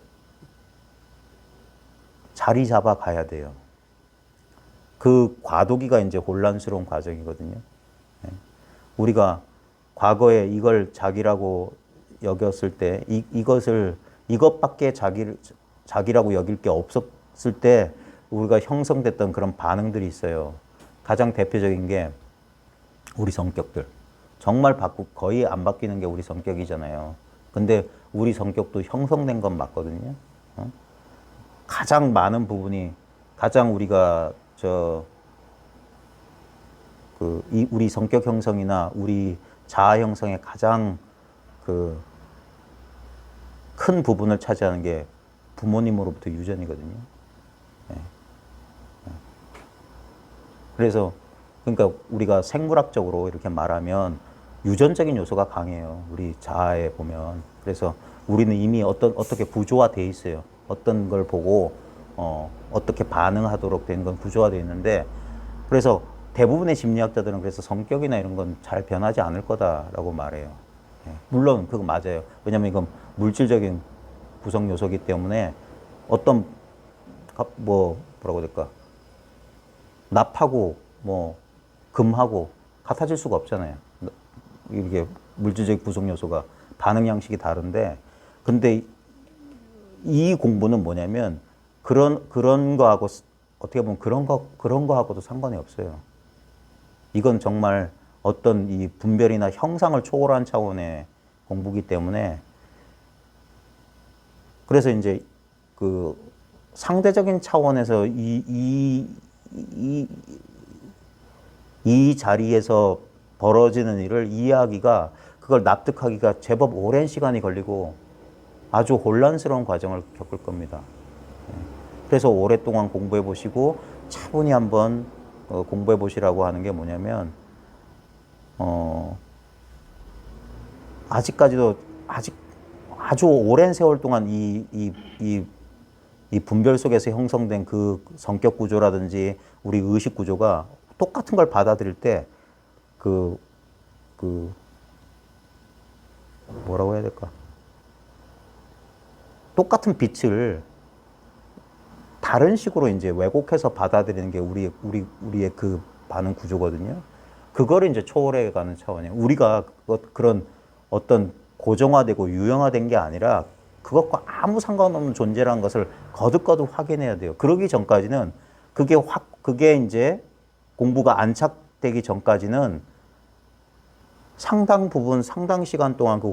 자리 잡아 가야 돼요. 그 과도기가 이제 혼란스러운 과정이거든요. 우리가 과거에 이걸 자기라고 여겼을 때, 이것밖에 자기라고 여길 게 없었을 때 우리가 형성됐던 그런 반응들이 있어요. 가장 대표적인 게 우리 성격들. 정말 거의 안 바뀌는 게 우리 성격이잖아요. 근데 우리 성격도 형성된 건 맞거든요. 가장 많은 부분이, 가장 우리가 우리 성격 형성이나 우리 자아 형성의 가장 큰 부분을 차지하는 게 부모님으로부터 유전이거든요. 네. 그래서 그러니까 우리가 생물학적으로 이렇게 말하면 유전적인 요소가 강해요. 우리 자아에 보면. 그래서 우리는 이미 어떻게 구조화되어 있어요. 어떤 걸 보고 어떻게 반응하도록 된 건 구조화되어 있는데, 그래서 대부분의 심리학자들은 그래서 성격이나 이런 건 잘 변하지 않을 거다라고 말해요. 물론 그거 맞아요. 왜냐면 이건 물질적인 구성 요소이기 때문에 어떤 뭐라고 해야 될까? 납하고 뭐 금하고 같아질 수가 없잖아요. 이게 물질적 구성 요소가 반응 양식이 다른데, 근데 이 공부는 뭐냐면 그런 거하고 어떻게 보면 그런 거하고도 상관이 없어요. 이건 정말 어떤 이 분별이나 형상을 초월한 차원의 공부기 때문에, 그래서 이제 그 상대적인 차원에서 이 자리에서 벌어지는 일을 이해하기가, 그걸 납득하기가 제법 오랜 시간이 걸리고 아주 혼란스러운 과정을 겪을 겁니다. 그래서 오랫동안 공부해 보시고 차분히 한번 공부해 보시라고 하는 게 뭐냐면 아직까지도 아주 오랜 세월 동안 이 분별 속에서 형성된 그 성격 구조라든지 우리 의식 구조가 똑같은 걸 받아들일 때 뭐라고 해야 될까? 똑같은 빛을 다른 식으로 이제 왜곡해서 받아들이는 게 우리의 그 반응 구조거든요. 그거를 이제 초월해 가는 차원이에요. 우리가 그런 어떤 고정화되고 유형화된 게 아니라 그것과 아무 상관없는 존재라는 것을 거듭거듭 확인해야 돼요. 그러기 전까지는 그게 이제 공부가 안착되기 전까지는 상당 부분, 상당 시간 동안 그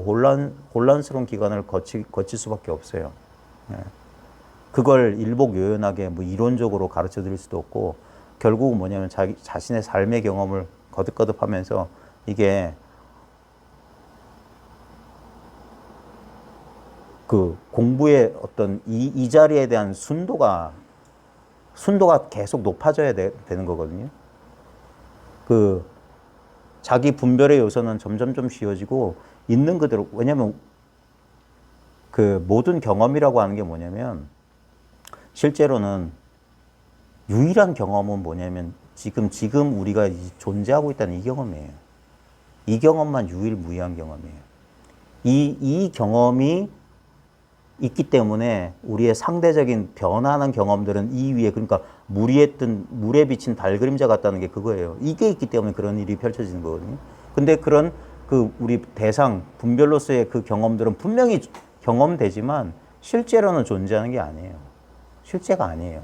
혼란스러운 기간을 거칠 수밖에 없어요. 예. 그걸 일목요연하게 뭐 이론적으로 가르쳐 드릴 수도 없고, 결국은 뭐냐면 자신의 삶의 경험을 거듭거듭 하면서 이게 그 공부의 어떤 이 자리에 대한 순도가 계속 높아져야 되는 거거든요. 그 자기 분별의 요소는 점점 좀 쉬워지고 있는 그대로, 왜냐면 그 모든 경험이라고 하는 게 뭐냐면 실제로는 유일한 경험은 뭐냐면 지금 우리가 존재하고 있다는 이 경험이에요. 이 경험만 유일무이한 경험이에요. 이 경험이 있기 때문에 우리의 상대적인 변화하는 경험들은 이 위에, 그러니까 물에 비친 달 그림자 같다는 게 그거예요. 이게 있기 때문에 그런 일이 펼쳐지는 거거든요. 근데 그런 그 우리 대상 분별로서의 그 경험들은 분명히 경험되지만 실제로는 존재하는 게 아니에요. 실제가 아니에요.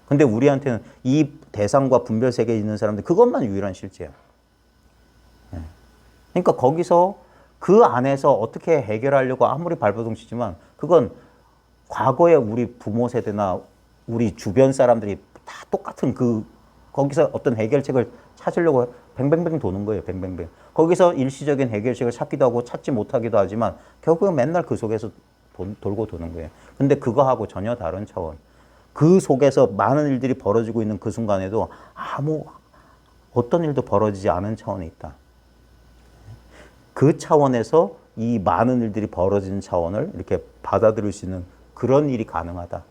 근데 우리한테는 이 대상과 분별 세계에 있는 사람들 그것만 유일한 실제야. 그러니까 거기서 그 안에서 어떻게 해결하려고 아무리 발버둥 치지만 그건 과거에 우리 부모 세대나 우리 주변 사람들이 다 똑같은 거기서 어떤 해결책을 찾으려고 뱅뱅뱅 도는 거예요. 뱅뱅뱅. 거기서 일시적인 해결책을 찾기도 하고 찾지 못하기도 하지만 결국은 맨날 그 속에서 돌고 도는 거예요. 근데 그거하고 전혀 다른 차원. 그 속에서 많은 일들이 벌어지고 있는 그 순간에도 어떤 일도 벌어지지 않은 차원에 있다. 그 차원에서 이 많은 일들이 벌어지는 차원을 이렇게 받아들일 수 있는 그런 일이 가능하다.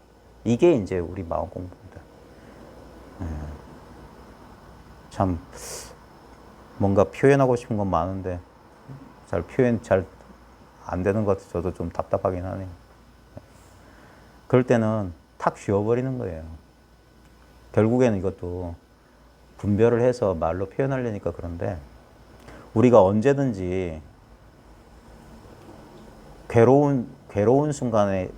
이게 이제 우리 마음 공부입니다. 참 뭔가 표현하고 싶은 건 많은데 표현 잘 안 되는 것 같아서 저도 좀 답답하긴 하네요. 그럴 때는 탁 쉬어버리는 거예요. 결국에는 이것도 분별을 해서 말로 표현하려니까 그런데 우리가 언제든지 괴로운 순간에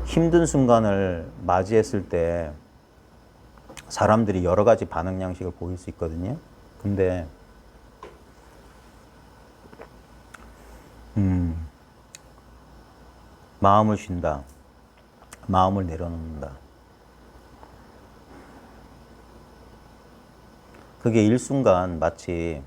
힘든 순간을 맞이했을 때 사람들이 여러 가지 반응 양식을 보일 수 있거든요. 근데 마음을 쉰다. 마음을 내려놓는다. 그게 일순간 마치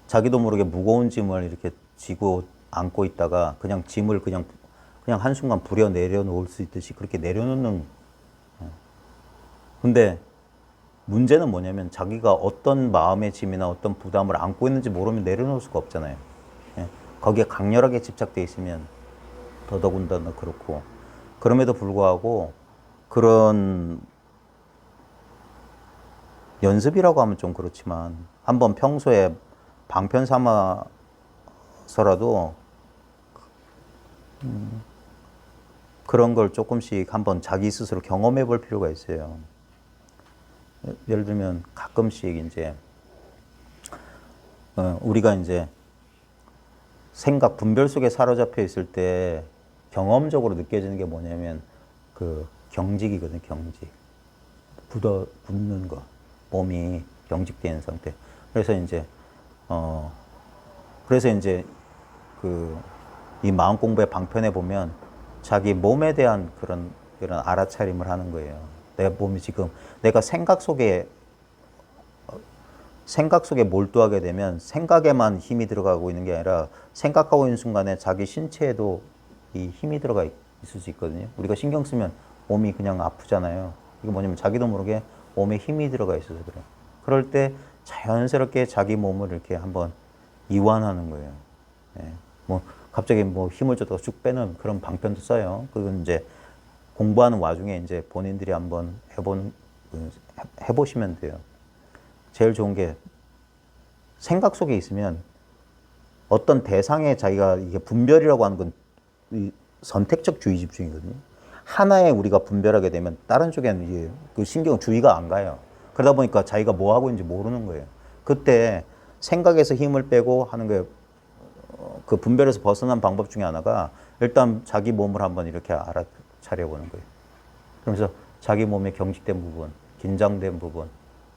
자기도 모르게 무거운 짐을 이렇게 지고 안고 있다가 그냥 짐을 그냥 한순간 부려 내려놓을 수 있듯이 그렇게 내려놓는. 근데 문제는 뭐냐면 자기가 어떤 마음의 짐이나 어떤 부담을 안고 있는지 모르면 내려놓을 수가 없잖아요. 거기에 강렬하게 집착돼 있으면 더더군다나 그렇고, 그럼에도 불구하고 그런 연습이라고 하면 좀 그렇지만 한번 평소에 방편 삼아서라도 그런 걸 조금씩 한번 자기 스스로 경험해 볼 필요가 있어요. 예를 들면 가끔씩 이제 우리가 이제 생각 분별 속에 사로잡혀 있을 때 경험적으로 느껴지는 게 뭐냐면 그 경직이거든요. 경직. 굳는 거. 몸이 경직되어 있는 상태. 그래서 이제 이 마음 공부의 방편에 보면 자기 몸에 대한 그런 알아차림을 하는 거예요. 내 몸이 지금 내가 생각 속에 생각 속에 몰두하게 되면 생각에만 힘이 들어가고 있는 게 아니라 생각하고 있는 순간에 자기 신체에도 이 힘이 들어가 있을 수 있거든요. 우리가 신경 쓰면 몸이 그냥 아프잖아요. 이게 뭐냐면 자기도 모르게 몸에 힘이 들어가 있어서 그래요. 그럴 때 자연스럽게 자기 몸을 이렇게 한번 이완하는 거예요. 예. 뭐 갑자기 뭐 힘을 줬다가 쭉 빼는 그런 방편도 써요. 그건 이제 공부하는 와중에 이제 본인들이 한번 해보시면 돼요. 제일 좋은 게 생각 속에 있으면 어떤 대상에 자기가 이게 분별이라고 하는 건 이 선택적 주의 집중이거든요. 하나에 우리가 분별하게 되면 다른 쪽에는 이제 그 신경 주의가 안 가요. 그러다 보니까 자기가 뭐 하고 있는지 모르는 거예요. 그때 생각에서 힘을 빼고 하는 게 그 분별에서 벗어난 방법 중에 하나가 일단 자기 몸을 한번 이렇게 알아차려 보는 거예요. 그러면서 자기 몸의 경직된 부분, 긴장된 부분,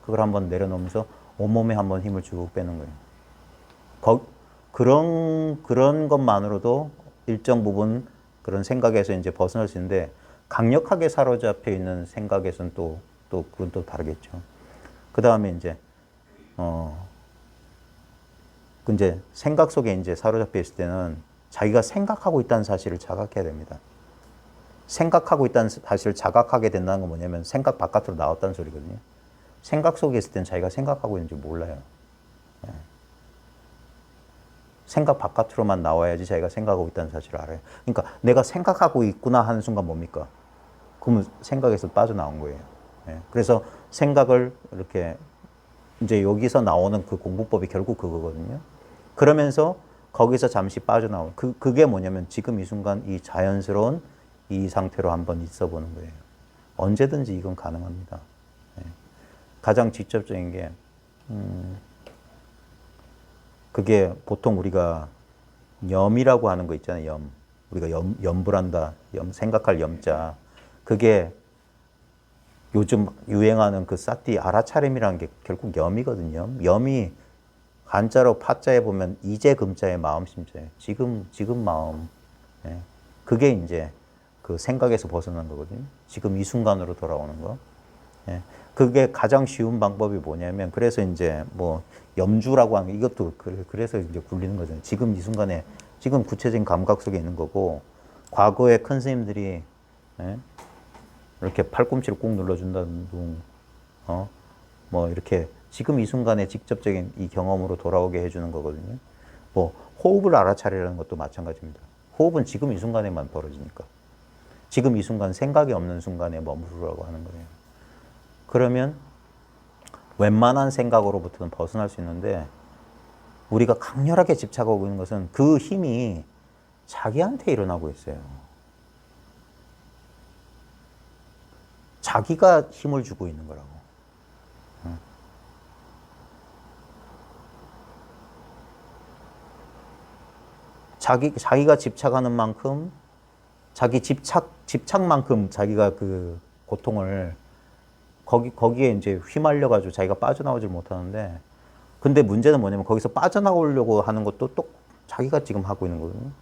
그걸 한번 내려놓으면서 온몸에 한번 힘을 쭉 빼는 거예요. 그런 것만으로도 일정 부분 그런 생각에서 이제 벗어날 수 있는데 강력하게 사로잡혀 있는 생각에서는 또 그건 또 다르겠죠. 그 다음에 이제 이제 생각 속에 이제 사로잡혀 있을 때는 자기가 생각하고 있다는 사실을 자각해야 됩니다. 생각하고 있다는 사실을 자각하게 된다는 건 뭐냐면 생각 바깥으로 나왔다는 소리거든요. 생각 속에 있을 때는 자기가 생각하고 있는지 몰라요. 예. 생각 바깥으로만 나와야지 자기가 생각하고 있다는 사실을 알아요. 그러니까 내가 생각하고 있구나 하는 순간 뭡니까? 그러면 생각에서 빠져나온 거예요. 예. 그래서 생각을 이렇게 이제 여기서 나오는 그 공부법이 결국 그거거든요. 그러면서 거기서 잠시 빠져나온 그게 뭐냐면 지금 이 순간 이 자연스러운 이 상태로 한번 있어 보는 거예요. 언제든지 이건 가능합니다. 예. 가장 직접적인 게 그게 보통 우리가 염이라고 하는 거 있잖아요. 염. 우리가 염불한다. 생각할 염자. 그게 요즘 유행하는 그 사띠 알아차림이라는 게 결국 염이거든요. 염이 한자로 파자에 보면 이제 금자의 마음 심자예요. 지금 마음. 예. 그게 이제 그 생각에서 벗어난 거거든요. 지금 이 순간으로 돌아오는 거. 예. 그게 가장 쉬운 방법이 뭐냐면 그래서 이제 뭐 염주라고 하는 이것도 그래서 이제 굴리는 거잖아요. 지금 이 순간에 지금 구체적인 감각 속에 있는 거고 과거에 큰 스님들이 예? 이렇게 팔꿈치를 꾹 눌러준다는 둥, 뭐 이렇게 지금 이 순간에 직접적인 이 경험으로 돌아오게 해주는 거거든요. 뭐 호흡을 알아차리라는 것도 마찬가지입니다. 호흡은 지금 이 순간에만 벌어지니까 지금 이 순간 생각이 없는 순간에 머무르라고 하는 거예요. 그러면 웬만한 생각으로부터는 벗어날 수 있는데 우리가 강렬하게 집착하고 있는 것은 그 힘이 자기한테 일어나고 있어요. 자기가 힘을 주고 있는 거라고. 자기가 집착하는 만큼 자기 집착만큼 자기가 그 고통을 거기에 이제 휘말려가지고 자기가 빠져나오질 못하는데 근데 문제는 뭐냐면 거기서 빠져나오려고 하는 것도 또 자기가 지금 하고 있는 거거든요.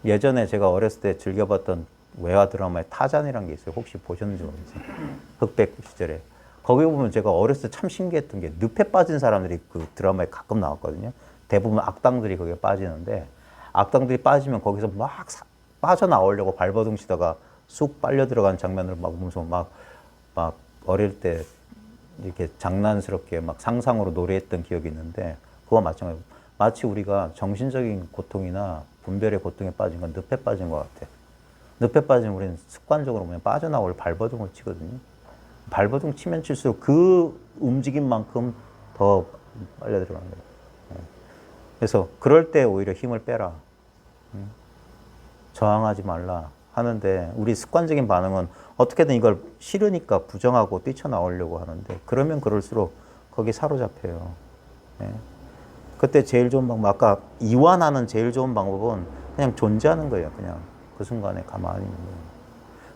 예전에 제가 어렸을 때 즐겨봤던 외화 드라마에 타잔이라는 게 있어요. 혹시 보셨는지 모르겠어요. 흑백 시절에. 거기 보면 제가 어렸을 때 참 신기했던 게 늪에 빠진 사람들이 그 드라마에 가끔 나왔거든요. 대부분 악당들이 거기에 빠지는데 악당들이 빠지면 거기서 막 빠져나오려고 발버둥 치다가 쑥 빨려 들어가는 장면을 막 보면서 막 어릴 때 이렇게 장난스럽게 막 상상으로 노래했던 기억이 있는데 그와 마찬가지로 마치 우리가 정신적인 고통이나 분별의 고통에 빠진 건 늪에 빠진 것 같아. 늪에 빠지면 우리는 습관적으로 그냥 빠져나올 발버둥을 치거든요. 발버둥 치면 칠수록 그 움직임만큼 더 빨려 들어가는 거예요. 그래서 그럴 때 오히려 힘을 빼라. 저항하지 말라 하는데 우리 습관적인 반응은 어떻게든 이걸 싫으니까 부정하고 뛰쳐나오려고 하는데 그러면 그럴수록 거기 사로잡혀요. 예. 그때 제일 좋은 방법, 아까 이완하는 제일 좋은 방법은 그냥 존재하는 거예요. 그냥 그 순간에 가만히 있는 거예요.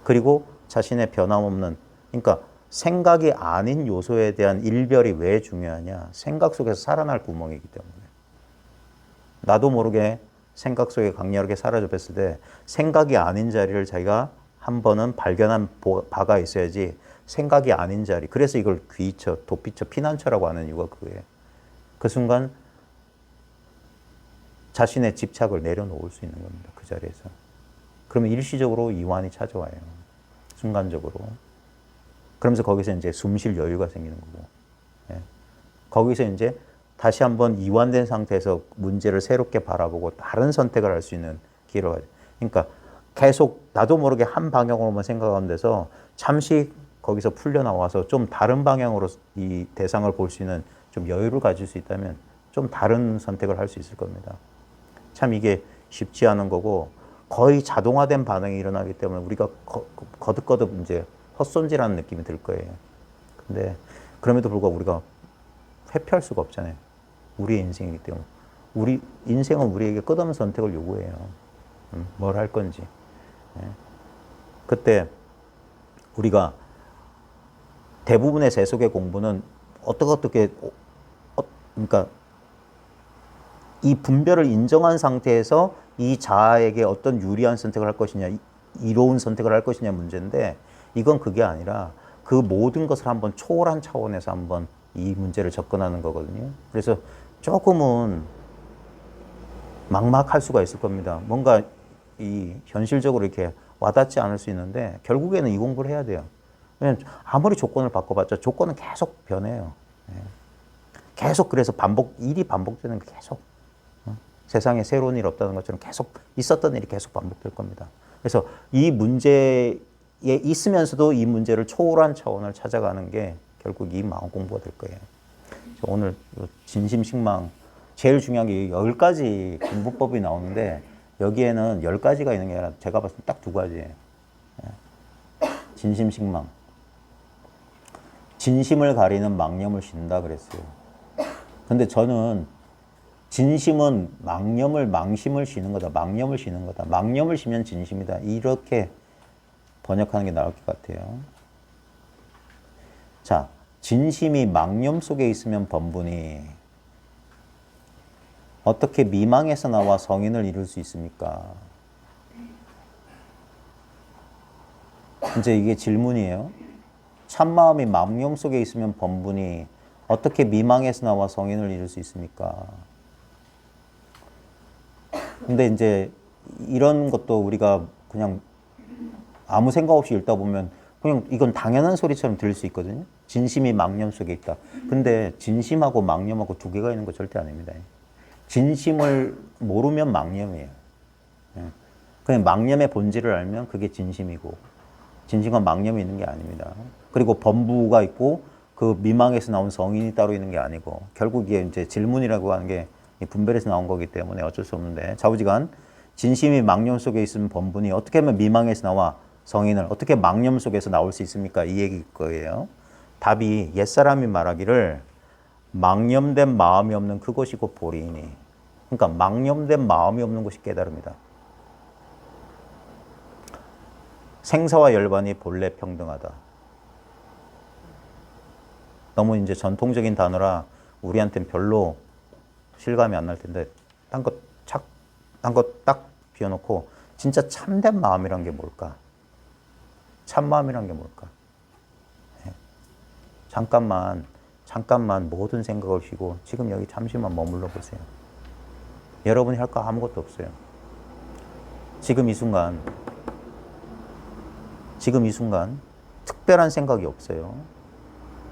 그리고 자신의 변함없는, 그러니까 생각이 아닌 요소에 대한 일별이 왜 중요하냐? 생각 속에서 살아날 구멍이기 때문에. 나도 모르게 생각 속에 강렬하게 사로잡혔을 때 생각이 아닌 자리를 자기가 한 번은 발견한 바가 있어야지 생각이 아닌 자리. 그래서 이걸 귀처, 도피처, 피난처라고 하는 이유가 그거예요. 그 순간 자신의 집착을 내려놓을 수 있는 겁니다. 그 자리에서. 그러면 일시적으로 이완이 찾아와요. 순간적으로. 그러면서 거기서 이제 숨 쉴 여유가 생기는 거고. 예. 거기서 이제 다시 한번 이완된 상태에서 문제를 새롭게 바라보고 다른 선택을 할 수 있는 기회를 가져. 그러니까 계속 나도 모르게 한 방향으로만 생각하는 데서 잠시 거기서 풀려 나와서 좀 다른 방향으로 이 대상을 볼 수 있는 좀 여유를 가질 수 있다면 좀 다른 선택을 할 수 있을 겁니다. 참 이게 쉽지 않은 거고 거의 자동화된 반응이 일어나기 때문에 우리가 거듭거듭 이제 헛손질하는 느낌이 들 거예요. 근데 그럼에도 불구하고 우리가 회피할 수가 없잖아요. 우리의 인생이기 때문에. 우리 인생은 우리에게 끝없는 선택을 요구해요. 뭘 할 건지. 예. 그때 우리가 대부분의 세속의 공부는 어떻게 그러니까 이 분별을 인정한 상태에서 이 자아에게 어떤 유리한 선택을 할 것이냐, 이로운 선택을 할 것이냐 문제인데 이건 그게 아니라 그 모든 것을 한번 초월한 차원에서 한번 이 문제를 접근하는 거거든요. 그래서 조금은 막막할 수가 있을 겁니다. 뭔가 이 현실적으로 이렇게 와닿지 않을 수 있는데 결국에는 이 공부를 해야 돼요. 왜냐면 아무리 조건을 바꿔봤자 조건은 계속 변해요. 계속 그래서 일이 반복되는 게 계속 세상에 새로운 일 없다는 것처럼 계속 있었던 일이 계속 반복될 겁니다. 그래서 이 문제에 있으면서도 이 문제를 초월한 차원을 찾아가는 게 결국 이 마음 공부가 될 거예요. 오늘 진심식망 제일 중요한 게 10가지 공부법이 나오는데 여기에는 10가지가 있는 게 아니라 제가 봤을 때 딱 2가지예요. 진심식망. 진심을 가리는 망념을 쉰다 그랬어요. 근데 저는 진심은 망심을 쉬는 거다. 망념을 쉬는 거다. 망념을 쉬면 진심이다. 이렇게 번역하는 게 나을 것 같아요. 자, 진심이 망념 속에 있으면 번분이 어떻게 미망에서 나와 성인을 이룰 수 있습니까? 이제 이게 질문이에요. 참마음이 망념 속에 있으면 번분이 어떻게 미망에서 나와 성인을 이룰 수 있습니까? 근데 이제 이런 것도 우리가 그냥 아무 생각 없이 읽다 보면 그냥 이건 당연한 소리처럼 들릴 수 있거든요. 진심이 망념 속에 있다. 근데 진심하고 망념하고 2개가 있는 거 절대 아닙니다. 진심을 모르면 망념이에요. 그냥 망념의 본질을 알면 그게 진심이고 진심과 망념이 있는 게 아닙니다. 그리고 범부가 있고 그 미망에서 나온 성인이 따로 있는 게 아니고 결국 이게 이제 질문이라고 하는 게 분별에서 나온 거기 때문에 어쩔 수 없는데 좌우지간 진심이 망념 속에 있으면 범분이 어떻게 하면 미망에서 나와 성인을 어떻게 망념 속에서 나올 수 있습니까? 이 얘기일 거예요. 답이 옛사람이 말하기를 망념된 마음이 없는 그것이 곧 보리이니. 그러니까 망념된 마음이 없는 것이 깨달음이다. 생사와 열반이 본래 평등하다. 너무 이제 전통적인 단어라 우리한테는 별로 실감이 안 날 텐데 딴 거 딱 비워놓고 진짜 참된 마음이란 게 뭘까? 참마음이란 게 뭘까? 네. 잠깐만 모든 생각을 쉬고 지금 여기 잠시만 머물러 보세요. 여러분이 할 거 아무것도 없어요. 지금 이 순간 특별한 생각이 없어요.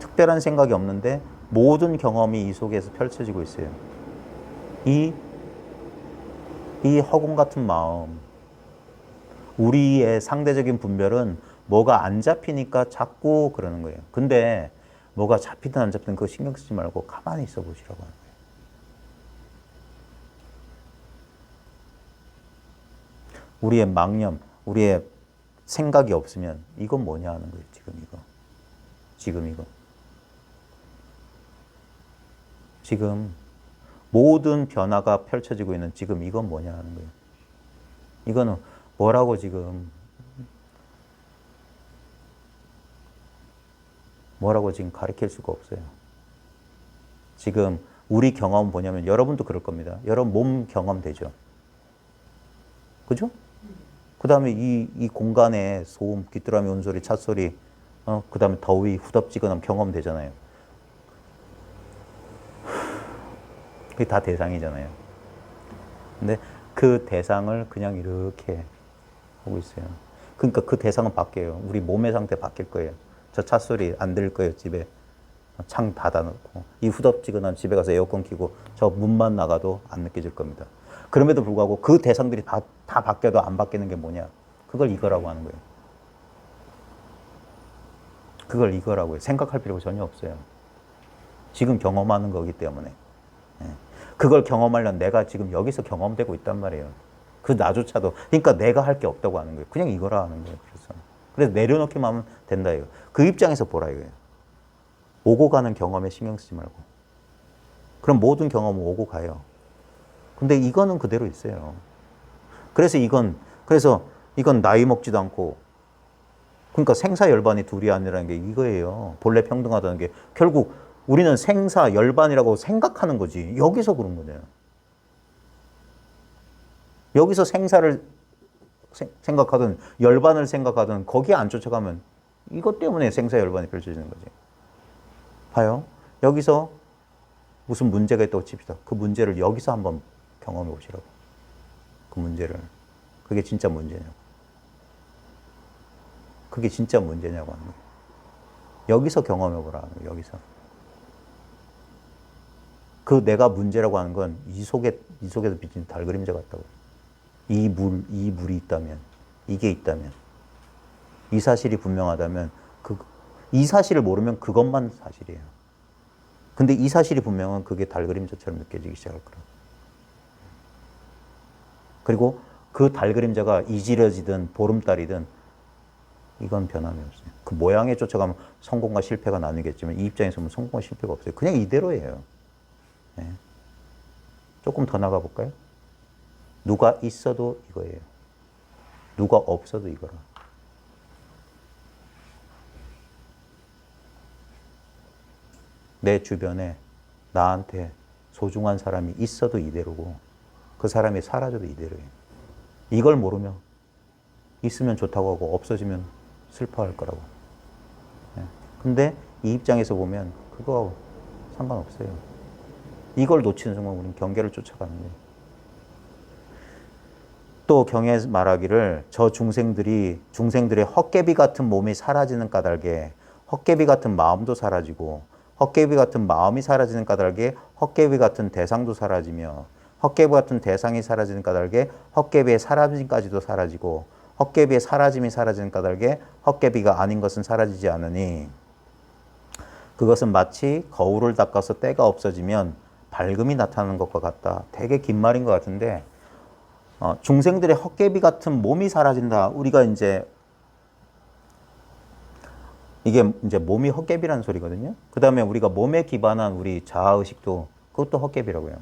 특별한 생각이 없는데 모든 경험이 이 속에서 펼쳐지고 있어요. 이 허공 같은 마음, 우리의 상대적인 분별은 뭐가 안 잡히니까 자꾸 그러는 거예요. 근데 뭐가 잡히든 안 잡히든 그거 신경 쓰지 말고 가만히 있어 보시라고 하는 거예요. 우리의 망념, 우리의 생각이 없으면 이건 뭐냐 하는 거예요. 지금 이거. 지금 모든 변화가 펼쳐지고 있는 지금 이건 뭐냐 하는 거예요. 이거는 뭐라고 지금 가르칠 수가 없어요. 지금 우리 경험은 뭐냐면 여러분도 그럴 겁니다. 여러분 몸 경험 되죠? 그죠? 그 다음에 이 공간에 소음, 귀뚜라미 운소리, 찻소리, 그 다음에 더위, 후덥지근함 경험되잖아요. 그게 다 대상이잖아요. 근데 그 대상을 그냥 이렇게 하고 있어요. 그러니까 그 대상은 바뀌어요. 우리 몸의 상태 바뀔 거예요. 저 차 소리 안 들릴 거예요, 집에. 창 닫아놓고. 이 후덥지근한 집에 가서 에어컨 켜고 저 문만 나가도 안 느껴질 겁니다. 그럼에도 불구하고 그 대상들이 다 바뀌어도 안 바뀌는 게 뭐냐? 그걸 이거라고 하는 거예요. 그걸 이거라고 해요. 생각할 필요가 전혀 없어요. 지금 경험하는 거기 때문에. 그걸 경험하려면 내가 지금 여기서 경험되고 있단 말이에요. 그 나조차도. 그러니까 내가 할 게 없다고 하는 거예요. 그냥 이거라 하는 거예요. 그래서 내려놓기만 하면 된다 이거. 그 입장에서 보라 이거예요. 오고 가는 경험에 신경 쓰지 말고. 그럼 모든 경험은 오고 가요. 근데 이거는 그대로 있어요. 그래서 이건 나이 먹지도 않고, 그러니까 생사열반이 둘이 아니라는 게 이거예요. 본래 평등하다는 게 결국 우리는 생사열반이라고 생각하는 거지. 여기서 그런 거네요. 여기서 생사를 생각하든 열반을 생각하든 거기에 안 쫓아가면 이것 때문에 생사열반이 펼쳐지는 거지. 봐요. 여기서 무슨 문제가 있다고 칩시다. 그 문제를 여기서 한번 경험해 보시라고. 그 문제를. 그게 진짜 문제냐고. 그게 진짜 문제냐고 하는 거예요. 여기서 경험해 보라. 여기서. 그 내가 문제라고 하는 건 이 속에서 비친 달 그림자 같다고. 이 물이 있다면, 이게 있다면, 이 사실이 분명하다면, 이 사실을 모르면 그것만 사실이에요. 근데 이 사실이 분명한 그게 달 그림자처럼 느껴지기 시작할 거라고. 그리고 그 달 그림자가 이지러지든 보름달이든 이건 변함이 없어요. 그 모양에 쫓아가면 성공과 실패가 나뉘겠지만 이 입장에서 보면 성공과 실패가 없어요. 그냥 이대로예요. 네. 조금 더 나가 볼까요? 누가 있어도 이거예요. 누가 없어도 이거라. 내 주변에 나한테 소중한 사람이 있어도 이대로고 그 사람이 사라져도 이대로예요. 이걸 모르면 있으면 좋다고 하고 없어지면 슬퍼할 거라고. 근데 이 입장에서 보면 그거 상관없어요. 이걸 놓치는 순간 우리는 경계를 쫓아가는 거예요. 또 경에 말하기를 저 중생들의 헛개비 같은 몸이 사라지는 까닭에 헛개비 같은 마음도 사라지고 헛개비 같은 마음이 사라지는 까닭에 헛개비 같은 대상도 사라지며 헛개비 같은 대상이 사라지는 까닭에 헛개비의 사라짐까지도 사라지고 헛개비의 사라짐이 사라지는 까닭에 헛개비가 아닌 것은 사라지지 않으니 그것은 마치 거울을 닦아서 때가 없어지면 밝음이 나타나는 것과 같다. 되게 긴 말인 것 같은데 중생들의 헛개비 같은 몸이 사라진다. 우리가 이게 이제 몸이 헛개비라는 소리거든요. 그 다음에 우리가 몸에 기반한 우리 자아의식도 그것도 헛개비라고요.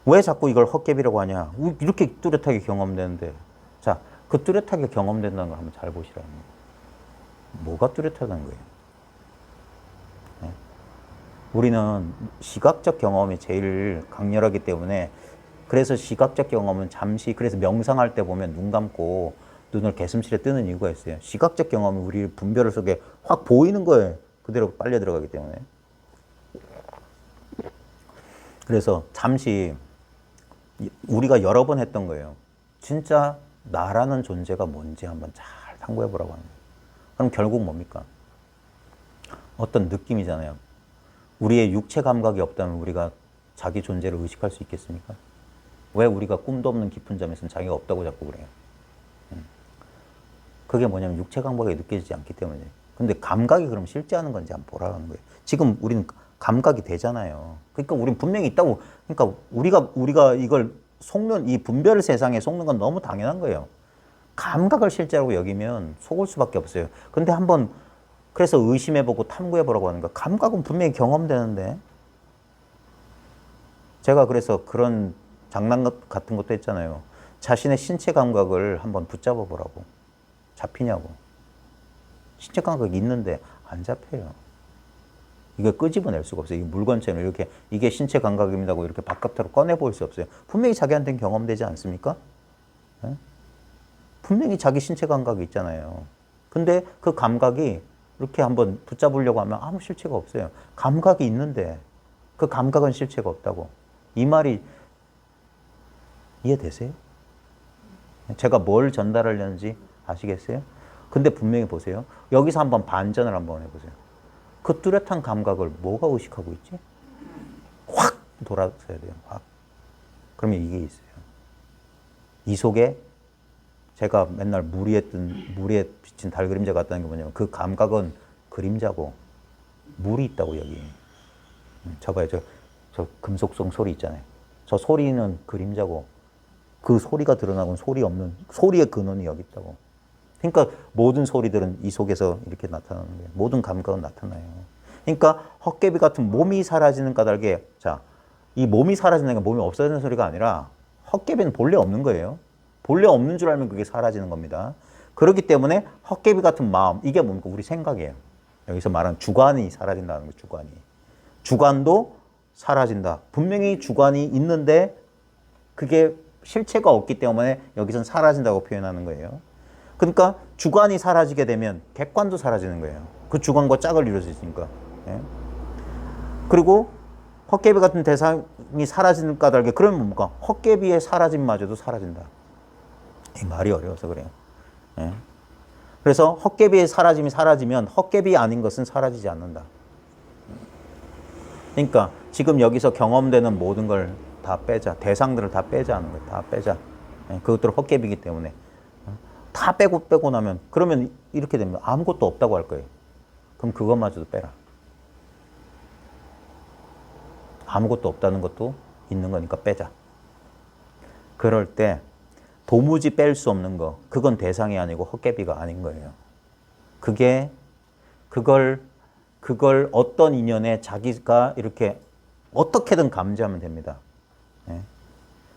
왜 자꾸 이걸 헛개비라고 하냐? 이렇게 뚜렷하게 경험되는데. 자, 그 뚜렷하게 경험된다는 걸 한번 잘 보시라는 거예요. 뭐가 뚜렷하다는 거예요? 네? 우리는 시각적 경험이 제일 강렬하기 때문에 그래서 시각적 경험은 잠시 그래서 명상할 때 보면 눈 감고 눈을 개슴실에 뜨는 이유가 있어요. 시각적 경험이 우리 분별 속에 확 보이는 거예요. 그대로 빨려 들어가기 때문에. 그래서 잠시 우리가 여러 번 했던 거예요. 진짜 나라는 존재가 뭔지 한번 잘 탐구해 보라고 하는 거예요. 그럼 결국 뭡니까? 어떤 느낌이잖아요. 우리의 육체 감각이 없다면 우리가 자기 존재를 의식할 수 있겠습니까? 왜 우리가 꿈도 없는 깊은 잠에서는 자기가 없다고 자꾸 그래요? 그게 뭐냐면 육체 감각이 느껴지지 않기 때문이에요. 근데 감각이 그럼 실제하는 건지 한번 보라는 거예요. 지금 우리는 감각이 되잖아요. 그러니까 우리는 분명히 있다고. 그러니까 우리가 이걸 속는 이 분별 세상에 속는 건 너무 당연한 거예요. 감각을 실제라고 여기면 속을 수밖에 없어요. 근데 한번 그래서 의심해보고 탐구해보라고 하는 거예요. 감각은 분명히 경험되는데. 제가 그래서 그런 장난 같은 것도 했잖아요. 자신의 신체 감각을 한번 붙잡아 보라고. 잡히냐고. 신체 감각이 있는데 안 잡혀요. 이거 끄집어낼 수가 없어요. 이 물건처럼 이렇게 이게 신체 감각입니다고 이렇게 바깥으로 꺼내볼 수 없어요. 분명히 자기한테는 경험되지 않습니까? 네? 분명히 자기 신체 감각이 있잖아요. 근데 그 감각이 이렇게 한번 붙잡으려고 하면 아무 실체가 없어요. 감각이 있는데 그 감각은 실체가 없다고. 이 말이 이해되세요? 제가 뭘 전달하려는지 아시겠어요? 근데 분명히 보세요. 여기서 한번 반전을 한번 해보세요. 그 뚜렷한 감각을 뭐가 의식하고 있지? 확 돌아서야 돼요. 확. 그러면 이게 있어요. 이 속에 제가 맨날 무리에 비친 달 그림자 같다는 게 뭐냐면 그 감각은 그림자고 물이 있다고 여기. 저 봐요. 저 금속성 소리 있잖아요. 저 소리는 그림자고 그 소리가 드러나고는 소리 없는 소리의 근원이 여기 있다고. 그러니까 모든 소리들은 이 속에서 이렇게 나타나는 거예요. 모든 감각은 나타나요. 그러니까 헛개비 같은 몸이 사라지는 까닭에 자, 이 몸이 사라지는 게 몸이 없어지는 소리가 아니라 헛개비는 본래 없는 거예요. 본래 없는 줄 알면 그게 사라지는 겁니다. 그렇기 때문에 헛개비 같은 마음, 이게 뭡니까? 우리 생각이에요. 여기서 말하는 주관이 사라진다는 거예요. 주관이. 주관도 사라진다. 분명히 주관이 있는데 그게 실체가 없기 때문에 여기선 사라진다고 표현하는 거예요. 그러니까 주관이 사라지게 되면 객관도 사라지는 거예요. 그 주관과 짝을 이룰 수 있으니까. 예? 그리고 헛개비 같은 대상이 사라지는 까닭에 그러면 뭡니까? 헛개비의 사라짐마저도 사라진다. 이 말이 어려워서 그래요. 예? 그래서 헛개비의 사라짐이 사라지면 헛개비 아닌 것은 사라지지 않는다. 그러니까 지금 여기서 경험되는 모든 걸 다 빼자. 대상들을 다 빼자 하는 거예요. 다 빼자. 예? 그것들은 헛개비이기 때문에. 다 빼고 나면 그러면 이렇게 되면 아무것도 없다고 할 거예요. 그럼 그것마저도 빼라. 아무것도 없다는 것도 있는 거니까 빼자. 그럴 때 도무지 뺄 수 없는 거, 그건 대상이 아니고 헛개비가 아닌 거예요. 그걸 어떤 인연에 자기가 이렇게 어떻게든 감지하면 됩니다. 예?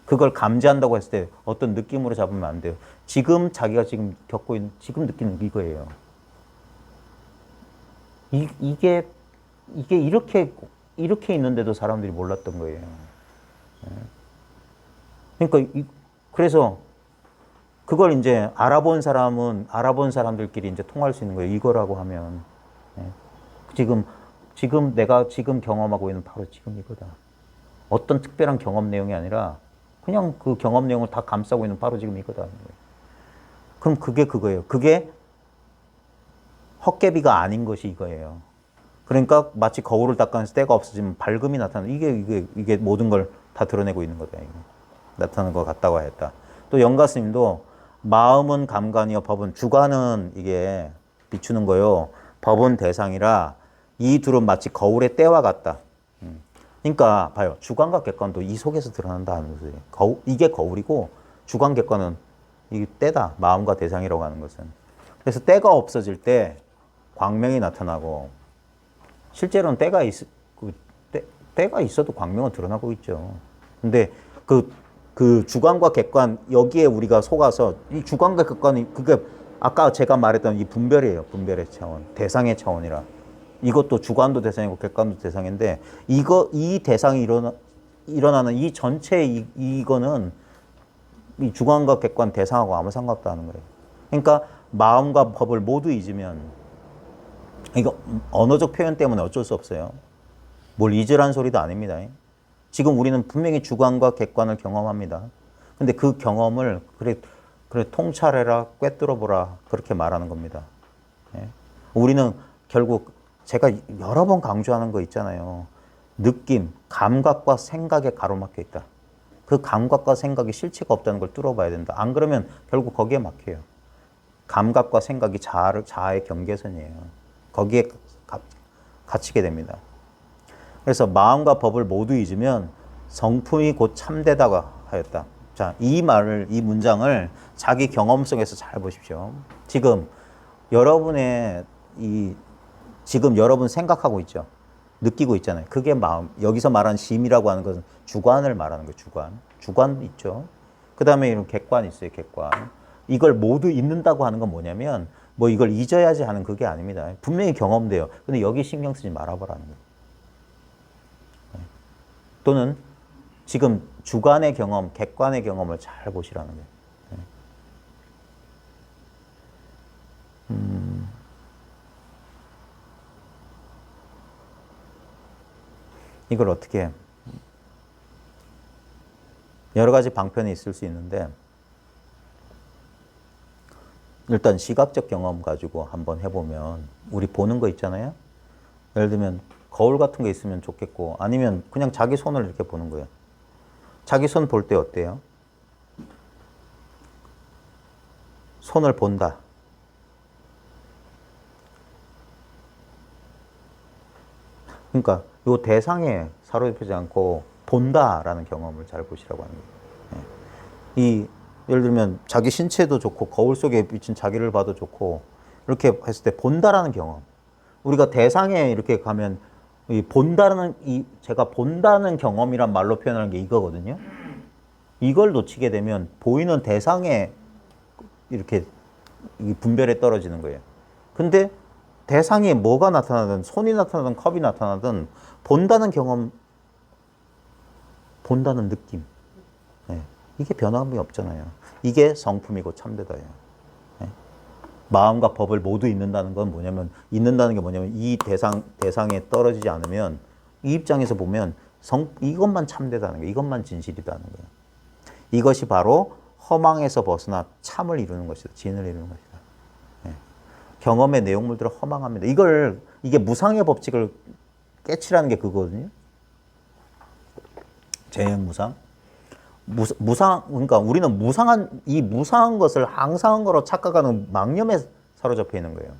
그걸 감지한다고 했을 때 어떤 느낌으로 잡으면 안 돼요. 지금 자기가 지금 겪고 있는, 지금 느끼는 이거예요. 이게 이렇게 있는데도 사람들이 몰랐던 거예요. 예? 그러니까, 그래서 그걸 이제 알아본 사람들끼리 이제 통할 수 있는 거예요. 이거라고 하면. 예? 지금 내가 지금 경험하고 있는 바로 지금 이거다. 어떤 특별한 경험 내용이 아니라 그냥 그 경험 내용을 다 감싸고 있는 바로 지금 이거다. 그럼 그게 그거예요. 그게 헛개비가 아닌 것이 이거예요. 그러니까 마치 거울을 닦아내서 때가 없어지면 밝음이 나타나는 이게 모든 걸 다 드러내고 있는 거다. 이거. 나타나는 것 같다고 했다. 또 영가스님도 마음은 감관이요 법은 주관은 이게 비추는 거요. 법은 대상이라 이 둘은 마치 거울의 때와 같다. 그러니까 봐요. 주관과 객관도 이 속에서 드러난다는 거예요. 이게 거울이고 주관 객관은 이게 때다. 마음과 대상이라고 하는 것은. 그래서 때가 없어질 때 광명이 나타나고 실제로는 때가 있어도 광명은 드러나고 있죠. 근데 그 주관과 객관 여기에 우리가 속아서 이 주관과 객관이 그게 아까 제가 말했던 이 분별이에요. 분별의 차원, 대상의 차원이라. 이것도 주관도 대상이고 객관도 대상인데 이 대상이 일어나는 이 전체 이거는 이 주관과 객관 대상하고 아무 상관없다 하는 거예요. 그러니까 마음과 법을 모두 잊으면 이거 언어적 표현 때문에 어쩔 수 없어요. 뭘 잊으라는 소리도 아닙니다. 지금 우리는 분명히 주관과 객관을 경험합니다. 근데 그 경험을 그래 통찰해라, 꿰뚫어보라 그렇게 말하는 겁니다. 예? 우리는 결국 제가 여러 번 강조하는 거 있잖아요. 느낌, 감각과 생각에 가로막혀 있다. 그 감각과 생각이 실체가 없다는 걸 뚫어봐야 된다. 안 그러면 결국 거기에 막혀요. 감각과 생각이 자아의 경계선이에요. 거기에 갇히게 됩니다. 그래서 마음과 법을 모두 잊으면 성품이 곧 참되다고 하였다. 자, 이 문장을 자기 경험 속에서 잘 보십시오. 지금 여러분 생각하고 있죠. 느끼고 있잖아요. 그게 마음. 여기서 말하는 심이라고 하는 것은 주관을 말하는 거예요. 주관 있죠. 그 다음에 이런 객관 있어요. 객관. 이걸 모두 잊는다고 하는 건 뭐냐면 뭐 이걸 잊어야지 하는 그게 아닙니다. 분명히 경험돼요. 근데 여기 신경 쓰지 말아보라는 거예요. 또는 지금 주관의 경험, 객관의 경험을 잘 보시라는 거예요. 이걸 어떻게 여러 가지 방편이 있을 수 있는데 일단 시각적 경험 가지고 한번 해보면 우리 보는 거 있잖아요. 예를 들면 거울 같은 거 있으면 좋겠고 아니면 그냥 자기 손을 이렇게 보는 거예요. 자기 손 볼 때 어때요? 손을 본다. 그러니까 이 대상에 사로잡히지 않고 본다라는 경험을 잘 보시라고 하는 거예요. 이 예를 들면 자기 신체도 좋고 거울 속에 비친 자기를 봐도 좋고 이렇게 했을 때 본다라는 경험. 우리가 대상에 이렇게 가면 이 본다는 이 제가 본다는 경험이란 말로 표현하는 게 이거거든요. 이걸 놓치게 되면 보이는 대상에 이렇게 이 분별에 떨어지는 거예요. 근데 대상에 뭐가 나타나든 손이 나타나든 컵이 나타나든 본다는 경험, 본다는 느낌. 네. 이게 변함이 없잖아요. 이게 성품이고 참되다예요. 네. 마음과 법을 모두 잊는다는 건 뭐냐면 잊는다는 게 뭐냐면 이 대상에 떨어지지 않으면 이 입장에서 보면 이것만 참되다는 거예요. 이것만 진실이다는 거예요. 이것이 바로 허망에서 벗어나 참을 이루는 것이다. 진을 이루는 것이다. 네. 경험의 내용물들은 허망합니다. 이게 무상의 법칙을 깨치라는 게 그거거든요. 재행무상. 무상, 그러니까 우리는 이 무상한 것을 항상한 거로 착각하는 망념에 사로잡혀 있는 거예요.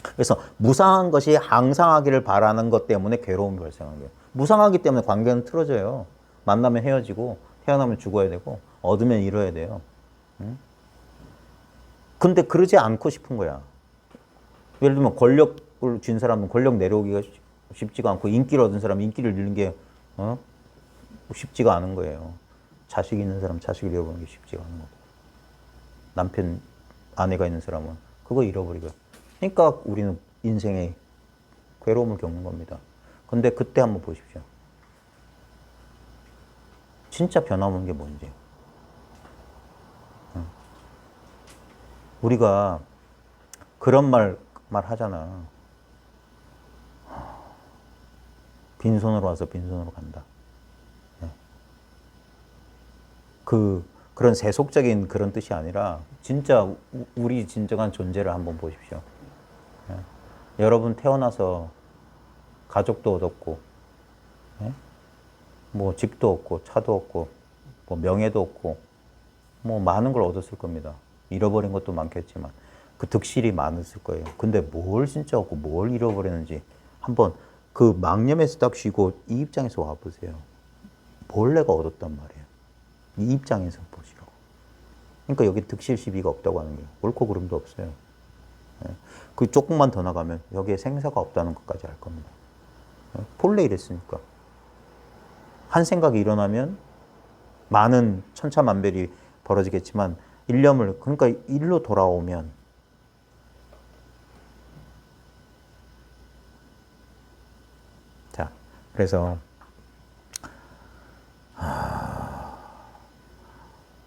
그래서 무상한 것이 항상하기를 바라는 것 때문에 괴로움이 발생하는 거예요. 무상하기 때문에 관계는 틀어져요. 만나면 헤어지고, 태어나면 죽어야 되고, 얻으면 잃어야 돼요. 근데 그러지 않고 싶은 거야. 예를 들면 권력을 쥔 사람은 권력 내려오기가 쉽지가 않고, 인기를 얻은 사람은 인기를 잃는 게, 쉽지가 않은 거예요. 자식 있는 사람 자식을 잃어버리는 게 쉽지가 않은 거고. 남편, 아내가 있는 사람은 그거 잃어버리고. 그러니까 우리는 인생에 괴로움을 겪는 겁니다. 근데 그때 한번 보십시오. 진짜 변함없는 게 뭔지. 우리가 그런 말 하잖아. 빈손으로 와서 빈손으로 간다. 그런 세속적인 그런 뜻이 아니라 진짜 우리 진정한 존재를 한번 보십시오. 여러분 태어나서 가족도 얻었고, 뭐 집도 얻고, 차도 얻고, 뭐 명예도 얻고, 뭐 많은 걸 얻었을 겁니다. 잃어버린 것도 많겠지만 그 득실이 많았을 거예요. 근데 뭘 진짜 얻고 뭘 잃어버리는지 한번 그 망념에서 딱 쉬고 이 입장에서 와보세요. 뭘 내가 얻었단 말이에요. 이 입장에서 보시라고. 그러니까 여기 득실 시비가 없다고 하는 거예요. 옳고 그름도 없어요. 그 조금만 더 나가면 여기에 생사가 없다는 것까지 알 겁니다. 본래 이랬으니까. 한 생각이 일어나면 많은 천차만별이 벌어지겠지만 그러니까 일로 돌아오면 자, 그래서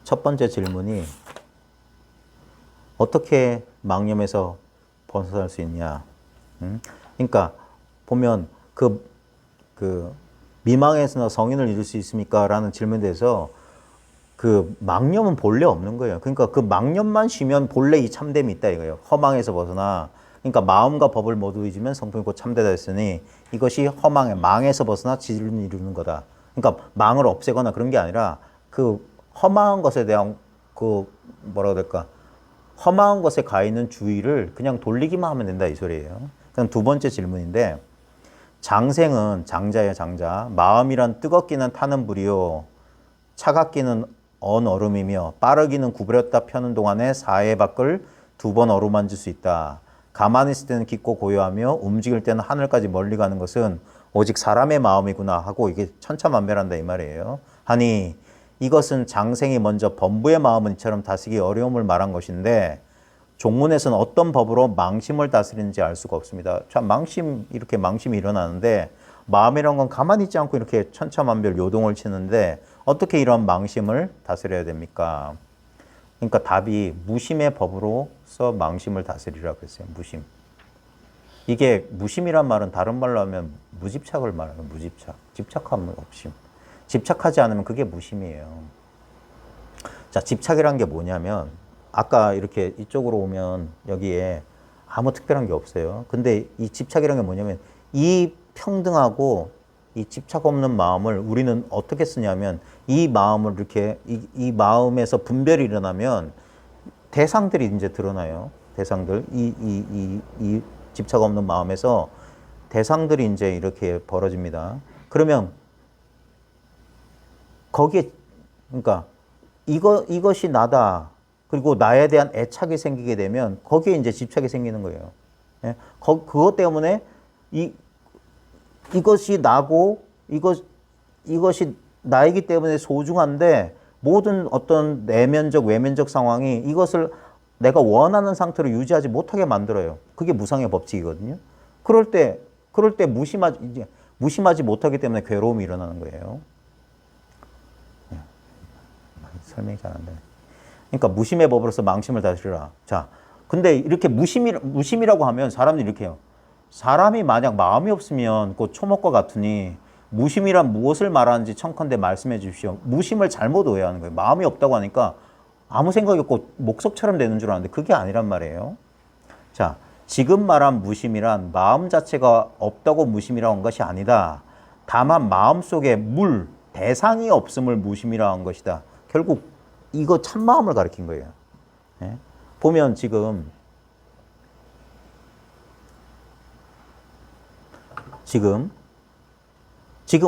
첫 번째 질문이 어떻게 망념에서 벗어날 수 있냐. 그러니까 보면 그 미망에서나 성인을 이룰 수 있습니까? 라는 질문에 대해서 그 망념은 본래 없는 거예요. 그러니까 그 망념만 쉬면 본래 이 참됨이 있다 이거예요. 허망에서 벗어나. 그러니까 마음과 법을 모두 잊으면 성품이고 참되다 했으니 이것이 망에서 벗어나 진리를 이루는 거다. 그러니까 망을 없애거나 그런 게 아니라 그 허망한 것에 대한 뭐라고 될까? 허망한 것에 가 있는 주의를 그냥 돌리기만 하면 된다 이 소리예요. 그럼 두 번째 질문인데 장생은 장자예요, 장자. 마음이란 뜨겁기는 타는 불이요, 차갑기는 언 얼음이며 빠르기는 구부렸다 펴는 동안에 사해 밖을 2번 어루만질 수 있다. 가만히 있을 때는 깊고 고요하며 움직일 때는 하늘까지 멀리 가는 것은 오직 사람의 마음이구나 하고 이게 천차만별한다 이 말이에요. 하니 이것은 장생이 먼저 범부의 마음은 이처럼 다스리기 어려움을 말한 것인데 종문에서는 어떤 법으로 망심을 다스리는지 알 수가 없습니다. 참 이렇게 망심이 일어나는데 마음이란 건 가만히 있지 않고 이렇게 천차만별 요동을 치는데 어떻게 이런 망심을 다스려야 됩니까? 그러니까 답이 무심의 법으로서 망심을 다스리라고 했어요. 무심. 이게 무심이란 말은 다른 말로 하면 무집착을 말하는 무집착. 집착함 없이. 집착하지 않으면 그게 무심이에요. 자, 집착이란 게 뭐냐면 아까 이렇게 이쪽으로 오면 여기에 아무 특별한 게 없어요. 근데 이 집착이란 게 뭐냐면 이 평등하고 이 집착 없는 마음을 우리는 어떻게 쓰냐면 이 마음을 이렇게 이 마음에서 분별이 일어나면 대상들이 이제 드러나요. 대상들. 이 집착 없는 마음에서 대상들이 이제 이렇게 벌어집니다. 그러면 거기에, 그러니까 이것이 나다. 그리고 나에 대한 애착이 생기게 되면 거기에 이제 집착이 생기는 거예요. 예? 그것 때문에 이것이 나고 이것이 나이기 때문에 소중한데 모든 어떤 내면적, 외면적 상황이 이것을 내가 원하는 상태로 유지하지 못하게 만들어요. 그게 무상의 법칙이거든요. 그럴 때 무심하지 못하기 때문에 괴로움이 일어나는 거예요. 설명이 잘 안 되네. 그러니까 무심의 법으로서 망심을 다스리라. 자, 근데 이렇게 무심이라고 하면 사람들이 이렇게 해요. 사람이 만약 마음이 없으면 곧 초목과 같으니 무심이란 무엇을 말하는지 청컨대 말씀해 주십시오. 무심을 잘못 오해하는 거예요. 마음이 없다고 하니까 아무 생각이 없고 목석처럼 되는 줄 아는데 그게 아니란 말이에요. 자, 지금 말한 무심이란 마음 자체가 없다고 무심이라고 한 것이 아니다. 다만 마음속에 대상이 없음을 무심이라고 한 것이다. 결국 이거 참마음을 가리킨 거예요. 예? 보면 지금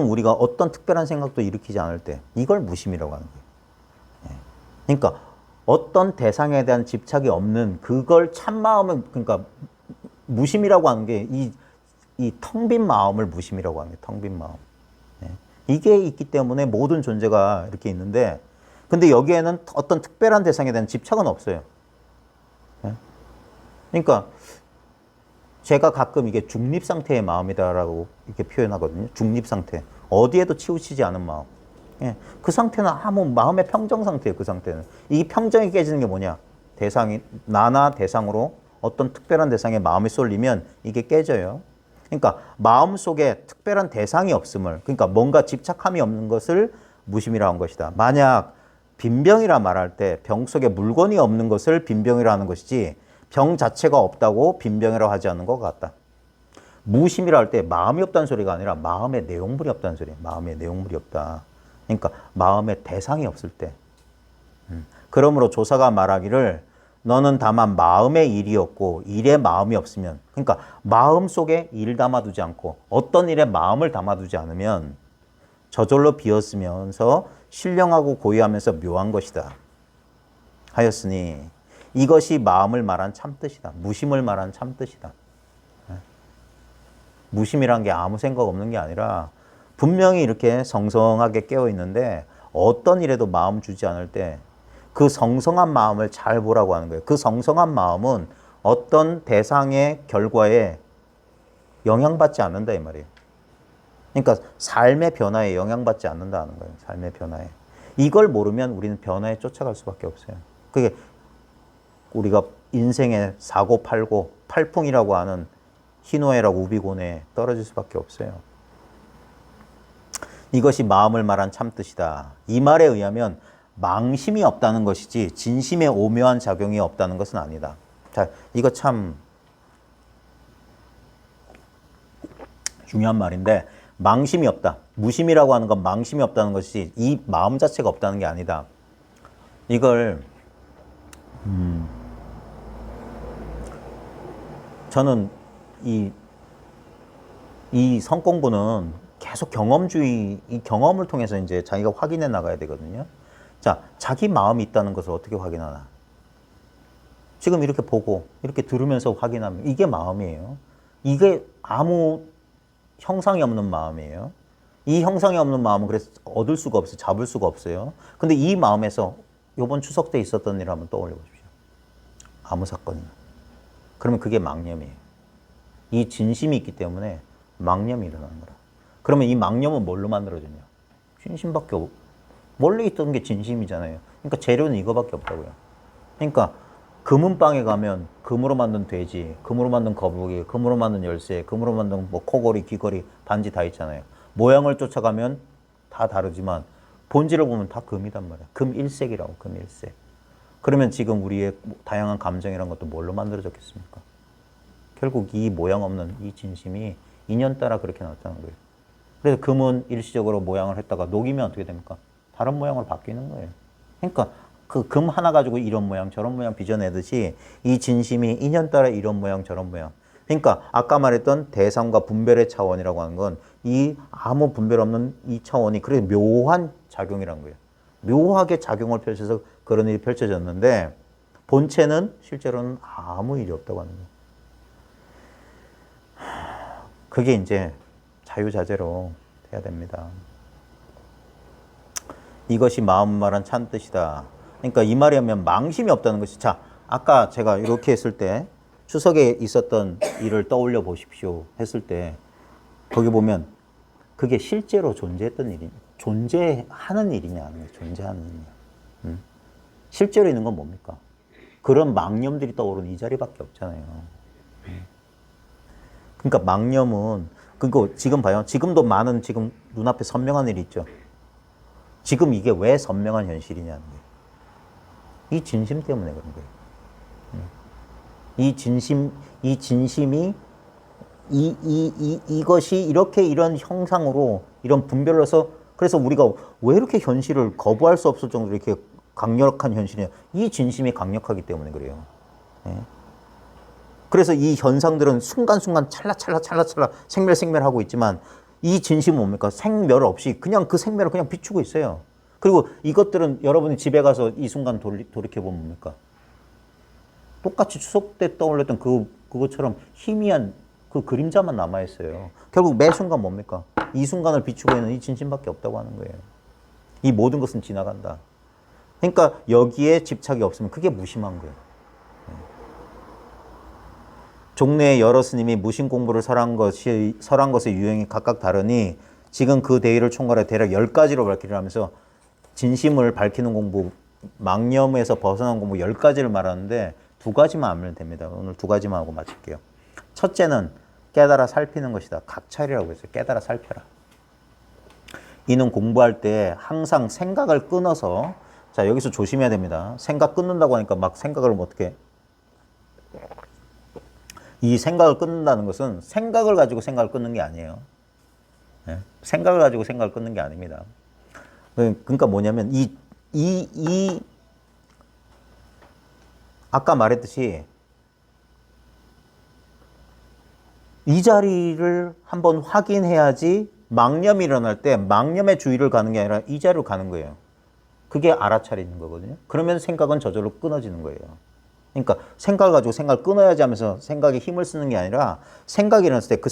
우리가 어떤 특별한 생각도 일으키지 않을 때 이걸 무심이라고 하는 거예요. 예. 그러니까 어떤 대상에 대한 집착이 없는 그걸 참마음은, 그러니까 무심이라고 하는 게 이 텅 빈 마음을 무심이라고 하는 거예요. 텅 빈 마음. 예. 이게 있기 때문에 모든 존재가 이렇게 있는데, 근데 여기에는 어떤 특별한 대상에 대한 집착은 없어요. 예. 그러니까 제가 가끔 이게 중립 상태의 마음이다라고 이렇게 표현하거든요. 중립 상태. 어디에도 치우치지 않은 마음. 예. 그 상태는 아무 마음의 평정 상태예요. 그 상태는. 이 평정이 깨지는 게 뭐냐? 나나 대상으로 어떤 특별한 대상에 마음이 쏠리면 이게 깨져요. 그러니까 마음 속에 특별한 대상이 없음을, 그러니까 뭔가 집착함이 없는 것을 무심이라고 한 것이다. 만약 빈병이라 말할 때 병 속에 물건이 없는 것을 빈병이라 하는 것이지 병 자체가 없다고 빈병이라고 하지 않는 것 같다. 무심이라 할 때 마음이 없다는 소리가 아니라 마음의 내용물이 없다는 소리예요. 마음의 내용물이 없다. 그러니까 마음의 대상이 없을 때. 그러므로 조사가 말하기를 너는 다만 마음의 일이었고 일에 마음이 없으면, 그러니까 마음 속에 일 담아두지 않고 어떤 일에 마음을 담아두지 않으면 저절로 비었으면서 신령하고 고요하면서 묘한 것이다 하였으니 이것이 마음을 말한 참뜻이다. 무심을 말한 참뜻이다. 무심이란 게 아무 생각 없는 게 아니라 분명히 이렇게 성성하게 깨어 있는데 어떤 일에도 마음 주지 않을 때 그 성성한 마음을 잘 보라고 하는 거예요. 그 성성한 마음은 어떤 대상의 결과에 영향받지 않는다 이 말이에요. 그러니까 삶의 변화에 영향받지 않는다는 거예요. 삶의 변화에. 이걸 모르면 우리는 변화에 쫓아갈 수밖에 없어요. 그게 우리가 인생의 사고팔고 팔풍이라고 하는 희노애락 우비고뇌에 떨어질 수밖에 없어요. 이것이 마음을 말한 참뜻이다. 이 말에 의하면 망심이 없다는 것이지 진심의 오묘한 작용이 없다는 것은 아니다. 자, 이거 참 중요한 말인데 망심이 없다. 무심이라고 하는 건 망심이 없다는 것이 이 마음 자체가 없다는 게 아니다. 이걸 저는 이 성공부는 계속 경험주의, 이 경험을 통해서 이제 자기가 확인해 나가야 되거든요. 자, 자기 마음이 있다는 것을 어떻게 확인하나? 지금 이렇게 보고, 이렇게 들으면서 확인하면 이게 마음이에요. 이게 아무 형상이 없는 마음이에요. 이 형상이 없는 마음은 그래서 얻을 수가 없어요. 잡을 수가 없어요. 근데 이 마음에서 이번 추석 때 있었던 일을 한번 떠올려 보십시오. 아무 사건이나. 그러면 그게 망념이에요. 이 진심이 있기 때문에 망념이 일어나는 거라. 그러면 이 망념은 뭘로 만들어졌냐? 진심밖에 원래 있던 게 진심이잖아요. 그러니까 재료는 이거밖에 없다고요. 그러니까 금은방에 가면 금으로 만든 돼지, 금으로 만든 거북이, 금으로 만든 열쇠, 금으로 만든 뭐 코걸이, 귀걸이, 반지 다 있잖아요. 모양을 쫓아가면 다 다르지만 본질을 보면 다 금이단 말이야. 금 일색이라고, 금 일색. 그러면 지금 우리의 다양한 감정이란 것도 뭘로 만들어졌겠습니까? 결국 이 모양 없는 이 진심이 인연 따라 그렇게 나왔다는 거예요. 그래서 금은 일시적으로 모양을 했다가 녹이면 어떻게 됩니까? 다른 모양으로 바뀌는 거예요. 그러니까 그 금 하나 가지고 이런 모양 저런 모양 빚어내듯이 이 진심이 인연 따라 이런 모양 저런 모양. 그러니까 아까 말했던 대상과 분별의 차원이라고 하는 건 이 아무 분별 없는 이 차원이 그래 묘한 작용이란 거예요. 묘하게 작용을 펼쳐서 그런 일이 펼쳐졌는데 본체는 실제로는 아무 일이 없다고 하는 거예요. 그게 이제 자유자재로 돼야 됩니다. 이것이 마음 말한 찬 뜻이다. 그러니까 이 말이 하면 망심이 없다는 것이, 자, 아까 제가 이렇게 했을 때 추석에 있었던 일을 떠올려 보십시오 했을 때 거기 보면 그게 실제로 존재했던 일이, 존재하는 일이냐 하는 거예요. 존재하는 일이냐. 실제로 있는 건 뭡니까? 그런 망념들이 떠오르는 이 자리밖에 없잖아요. 그러니까 망념은, 그리고 지금 봐요. 지금도 많은 지금 눈앞에 선명한 일이 있죠. 지금 이게 왜 선명한 현실이냐는 거예요. 이 진심 때문에 그런 거예요. 이 진심이 이것이 이렇게 이런 형상으로 이런 분별로서, 그래서 우리가 왜 이렇게 현실을 거부할 수 없을 정도로 이렇게 강력한 현실이냐. 이 진심이 강력하기 때문에 그래요. 예. 그래서 이 현상들은 순간순간 찰나찰나 생멸하고 있지만 이 진심은 뭡니까? 생멸 없이 그냥 그 생멸을 그냥 비추고 있어요. 그리고 이것들은 여러분이 집에 가서 이 순간 돌이켜보면 뭡니까? 똑같이 추석 때 떠올렸던 그것처럼 희미한 그 그림자만 남아있어요. 결국 매 순간 뭡니까? 이 순간을 비추고 있는 이 진심밖에 없다고 하는 거예요. 이 모든 것은 지나간다. 그러니까 여기에 집착이 없으면 그게 무심한 거예요. 종래의 여러 스님이 무심 공부를 설한 것의 유형이 각각 다르니 지금 그 대의를 총괄해 대략 10가지로 밝히려 하면서 진심을 밝히는 공부, 망념에서 벗어난 공부 10가지를 말하는데 2가지만 알면 됩니다. 오늘 2가지만 하고 마칠게요. 첫째는 깨달아 살피는 것이다. 각찰이라고 했어요. 깨달아 살펴라. 이는 공부할 때 항상 생각을 끊어서, 자, 여기서 조심해야 됩니다. 생각 끊는다고 하니까 막 생각을 어떻게, 이 생각을 끊는다는 것은 생각을 가지고 생각을 끊는 게 아니에요. 네? 생각을 가지고 생각을 끊는 게 아닙니다. 그러니까 뭐냐면 아까 말했듯이 이 자리를 한번 확인해야지 망념이 일어날 때 망념의 주의를 가는 게 아니라 이 자리로 가는 거예요. 그게 알아차리는 거거든요. 그러면 생각은 저절로 끊어지는 거예요. 그러니까 생각을 가지고 생각을 끊어야지 하면서 생각에 힘을 쓰는 게 아니라 생각이 일어났을 때 그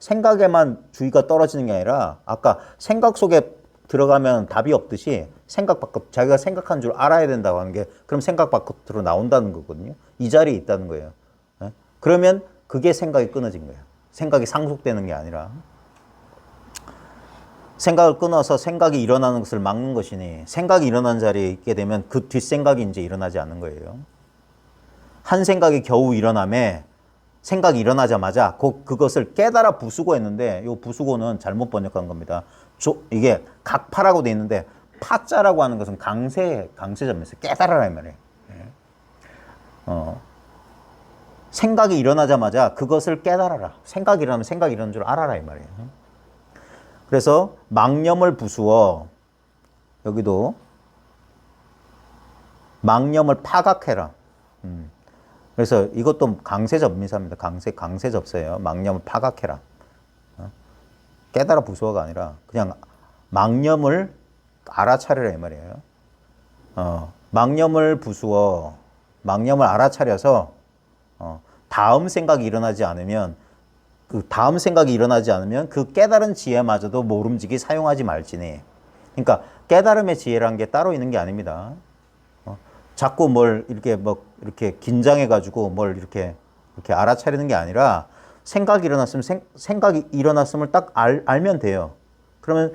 생각에만 주의가 떨어지는 게 아니라 아까 생각 속에 들어가면 답이 없듯이 생각 밖으로 자기가 생각한 줄 알아야 된다고 하는 게 그럼 생각 밖으로 나온다는 거거든요. 이 자리에 있다는 거예요. 네? 그러면 그게 생각이 끊어진 거예요. 생각이 상속되는 게 아니라 생각을 끊어서 생각이 일어나는 것을 막는 것이니 생각이 일어나는 자리에 있게 되면 그 뒷생각이 이제 일어나지 않는 거예요. 한 생각이 겨우 일어남에 생각이 일어나자마자 그것을 깨달아 부수고 했는데 이 부수고는 잘못 번역한 겁니다. 이게 각파라고 돼 있는데 파자라고 하는 것은 강세점에서 깨달아라 이 말이에요. 생각이 일어나자마자 그것을 깨달아라. 생각이 일어나면 생각이 일어나는 줄 알아라 이 말이에요. 그래서 망념을 부수어 여기도 망념을 파각해라. 그래서 이것도 강세접미사입니다. 강세접세예요. 망념을 파각해라. 깨달아 부수어가 아니라 그냥 망념을 알아차리라 이 말이에요. 망념을 부수어 망념을 알아차려서 다음 생각이 일어나지 않으면 그 깨달은 지혜마저도 모름지기 사용하지 말지니. 그러니까 깨달음의 지혜란 게 따로 있는 게 아닙니다. 자꾸 뭘 이렇게 긴장해가지고 뭘 이렇게 알아차리는 게 아니라 생각이 일어났으면 딱 알면 돼요. 그러면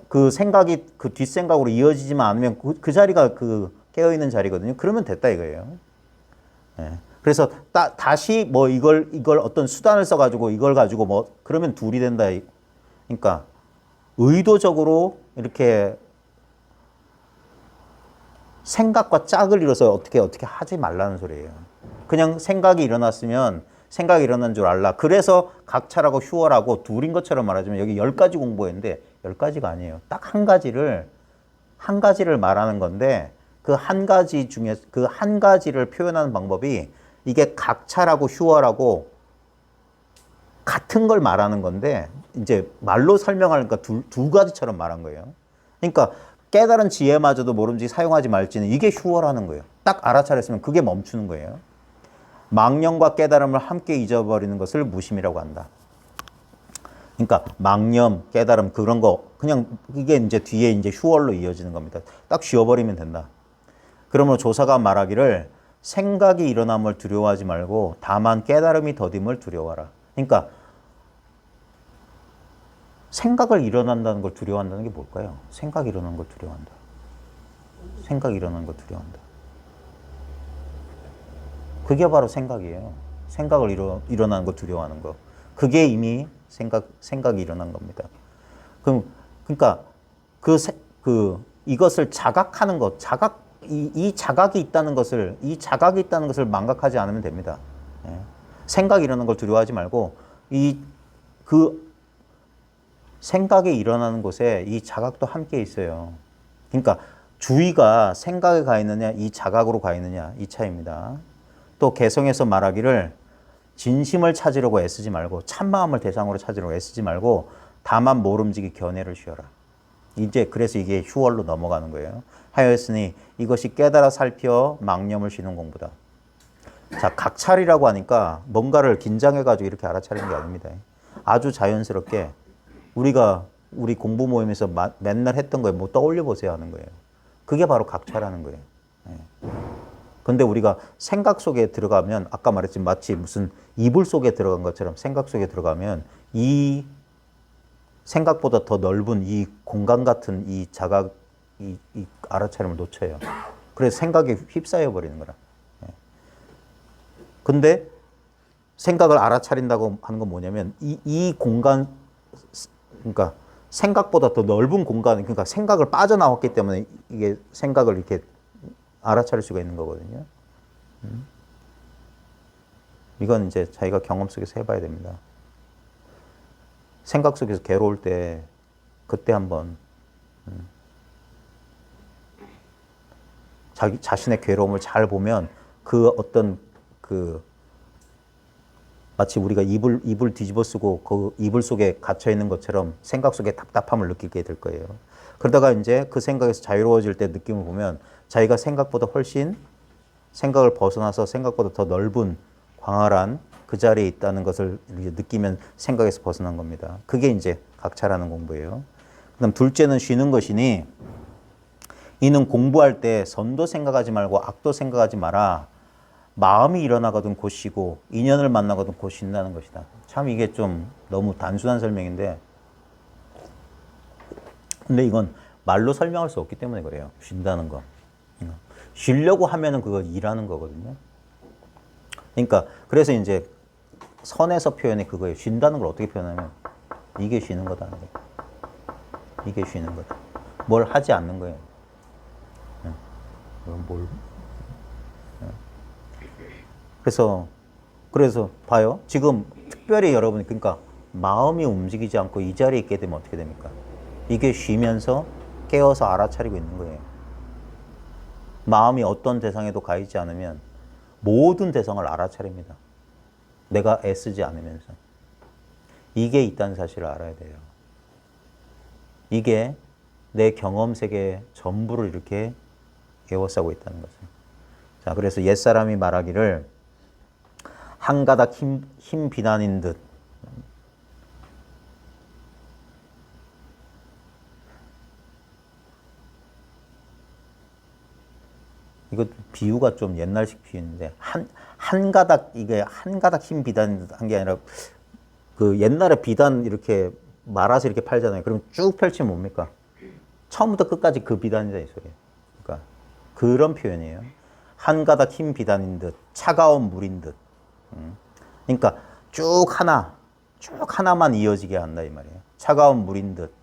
그 생각이 그 뒷생각으로 이어지지만 않으면 그 자리가 그 깨어있는 자리거든요. 그러면 됐다 이거예요. 예. 그래서 다시 뭐 이걸 어떤 수단을 써가지고 이걸 가지고 뭐 그러면 둘이 된다. 그러니까 의도적으로 이렇게 생각과 짝을 이뤄서 어떻게 하지 말라는 소리예요. 그냥 생각이 일어났으면 생각이 일어난 줄 알라. 그래서 각차라고 휴어라고 둘인 것처럼 말하자면 여기 10가지 공부했는데 10가지가 아니에요. 딱 한 가지를 말하는 건데 그 한 가지 중에 그 한 가지를 표현하는 방법이 이게 각차라고 휴어라고 같은 걸 말하는 건데 이제 말로 설명하니까 두 가지처럼 말한 거예요. 그러니까 깨달은 지혜마저도 모름지기 사용하지 말지는 이게 휴어라는 거예요. 딱 알아차렸으면 그게 멈추는 거예요. 망념과 깨달음을 함께 잊어버리는 것을 무심이라고 한다. 그러니까 망념, 깨달음 그런 거 그냥 이게 이제 뒤에 이제 휴얼로 이어지는 겁니다. 딱 쉬어버리면 된다. 그러므로 조사가 말하기를 생각이 일어남을 두려워하지 말고 다만 깨달음이 더딤을 두려워하라. 그러니까 생각을 일어난다는 걸 두려워한다는 게 뭘까요? 생각이 일어나는 걸 두려워한다. 생각이 일어나는 걸 두려워한다. 그게 바로 생각이에요. 생각을 일어나는 걸 두려워하는 거. 그게 이미 생각이 일어난 겁니다. 그러니까 이것을 자각하는 것, 이 자각이 있다는 것을 망각하지 않으면 됩니다. 예. 생각이 일어나는 걸 두려워하지 말고 생각이 일어나는 곳에 이 자각도 함께 있어요. 그러니까 주의가 생각에 가 있느냐, 이 자각으로 가 있느냐, 이 차이입니다. 또 개성에서 말하기를 진심을 찾으려고 애쓰지 말고 참마음을 대상으로 찾으려고 애쓰지 말고 다만 모름지기 견해를 쉬어라. 이제 그래서 이게 휴월로 넘어가는 거예요. 하였으니 이것이 깨달아 살펴 망념을 쉬는 공부다. 자, 각찰이라고 하니까 뭔가를 긴장해가지고 이렇게 알아차리는 게 아닙니다. 아주 자연스럽게 우리 공부 모임에서 맨날 했던 거에 뭐 떠올려 보세요 하는 거예요. 그게 바로 각찰하는 거예요. 근데 우리가 생각 속에 들어가면 아까 말했지만 마치 무슨 이불 속에 들어간 것처럼 생각 속에 들어가면 이 생각보다 더 넓은 이 공간 같은 이 자각, 이 알아차림을 놓쳐요. 그래서 생각에 휩싸여 버리는 거라. 근데 생각을 알아차린다고 하는 건 뭐냐면 이 공간, 그러니까 생각보다 더 넓은 공간, 그러니까 생각을 빠져나왔기 때문에 이게 생각을 이렇게 알아차릴 수가 있는 거거든요. 이건 이제 자기가 경험 속에서 해봐야 됩니다. 생각 속에서 괴로울 때 그때 한번 자신의 괴로움을 잘 보면 마치 우리가 이불 뒤집어 쓰고 그 이불 속에 갇혀 있는 것처럼 생각 속에 답답함을 느끼게 될 거예요. 그러다가 이제 그 생각에서 자유로워질 때 느낌을 보면 자기가 생각보다 훨씬 생각을 벗어나서 생각보다 더 넓은 광활한 그 자리에 있다는 것을 느끼면 생각에서 벗어난 겁니다. 그게 이제 각찰하는 공부예요. 그다음 둘째는 쉬는 것이니 이는 공부할 때 선도 생각하지 말고 악도 생각하지 마라. 마음이 일어나거든 곧 쉬고 인연을 만나거든 곧 쉰다는 것이다. 참 이게 좀 너무 단순한 설명인데 근데 이건 말로 설명할 수 없기 때문에 그래요. 쉰다는 거. 쉬려고 하면은 그거 일하는 거거든요. 그러니까 그래서 이제 선에서 표현이 그거예요. 쉰다는 걸 어떻게 표현하면 이게 쉬는 거다는 거예요. 이게 쉬는 거다. 뭘 하지 않는 거예요. 그래서 봐요. 지금 특별히 여러분이 그러니까 마음이 움직이지 않고 이 자리에 있게 되면 어떻게 됩니까? 이게 쉬면서 깨어서 알아차리고 있는 거예요. 마음이 어떤 대상에도 가 있지 않으면 모든 대상을 알아차립니다. 내가 애쓰지 않으면서. 이게 있다는 사실을 알아야 돼요. 이게 내 경험 세계 전부를 이렇게 에워싸고 있다는 거죠. 자, 그래서 옛사람이 말하기를 한 가닥 흰 비단인 듯 이거 비유가 좀 옛날식 비유인데 한 가닥 흰 비단인 듯 한 게 아니라 그 옛날에 비단 이렇게 말아서 이렇게 팔잖아요. 그럼 쭉 펼치면 뭡니까? 처음부터 끝까지 그 비단이다 이 소리예요. 그러니까 그런 표현이에요. 한 가닥 흰 비단인 듯, 차가운 물인 듯. 그러니까 쭉 하나만 이어지게 한다 이 말이에요. 차가운 물인 듯,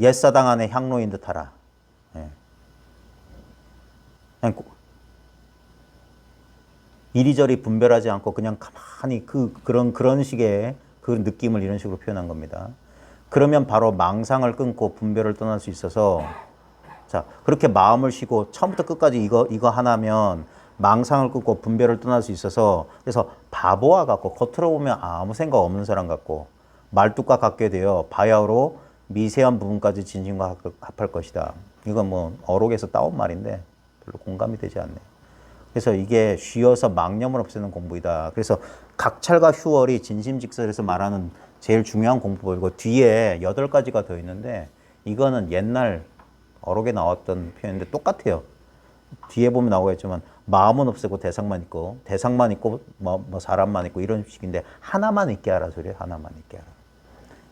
옛사당 안에 향로인 듯 하라. 예. 그냥 이리저리 분별하지 않고 그냥 가만히 그런 식의 그 느낌을 이런 식으로 표현한 겁니다. 그러면 바로 망상을 끊고 분별을 떠날 수 있어서, 자, 그렇게 마음을 쉬고 처음부터 끝까지 이거 하나면 망상을 끊고 분별을 떠날 수 있어서, 그래서 바보와 같고 겉으로 보면 아무 생각 없는 사람 같고 말뚝과 같게 되어 바야흐로 미세한 부분까지 진심과 합할 것이다. 이건 뭐 어록에서 따온 말인데 별로 공감이 되지 않네요. 그래서 이게 쉬어서 망념을 없애는 공부이다. 그래서 각찰과 휴월이 진심직설에서 말하는 제일 중요한 공부이고, 뒤에 8가지가 더 있는데 이거는 옛날 어록에 나왔던 표현인데 똑같아요. 뒤에 보면 나오겠지만 마음은 없애고 대상만 있고, 대상만 있고 뭐 사람만 있고 이런 식인데, 하나만 있게 하라 소리예요. 하나만 있게 하라.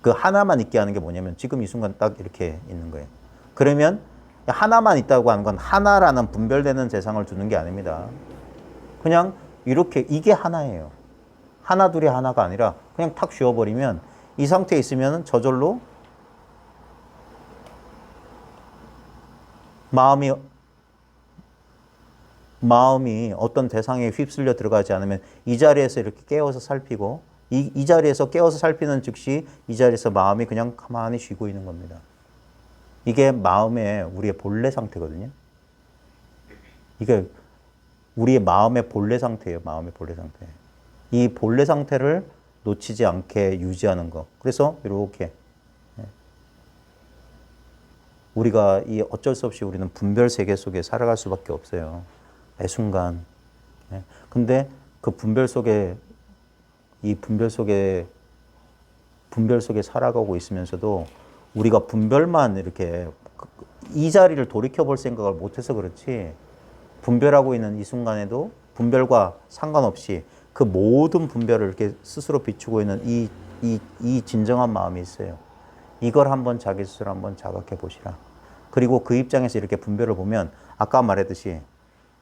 그 하나만 있게 하는 게 뭐냐면 지금 이 순간 딱 이렇게 있는 거예요. 그러면 하나만 있다고 하는 건 하나라는 분별되는 대상을 두는 게 아닙니다. 그냥 이렇게 이게 하나예요. 하나 둘이 하나가 아니라 그냥 탁 쉬어버리면 이 상태에 있으면 저절로 마음이 어떤 대상에 휩쓸려 들어가지 않으면 이 자리에서 이렇게 깨어서 살피고, 이 자리에서 깨어서 살피는 즉시 이 자리에서 마음이 그냥 가만히 쉬고 있는 겁니다. 이게 마음의 우리의 본래 상태거든요. 이게 우리의 마음의 본래 상태예요. 마음의 본래 상태. 이 본래 상태를 놓치지 않게 유지하는 거. 그래서 이렇게 우리가 이 어쩔 수 없이 우리는 분별 세계 속에 살아갈 수밖에 없어요. 매 순간. 근데 그 분별 속에 살아가고 있으면서도 우리가 분별만 이렇게 이 자리를 돌이켜 볼 생각을 못해서 그렇지, 분별하고 있는 이 순간에도 분별과 상관없이 그 모든 분별을 이렇게 스스로 비추고 있는 이 진정한 마음이 있어요. 이걸 한번 자기 스스로 한번 자각해 보시라. 그리고 그 입장에서 이렇게 분별을 보면 아까 말했듯이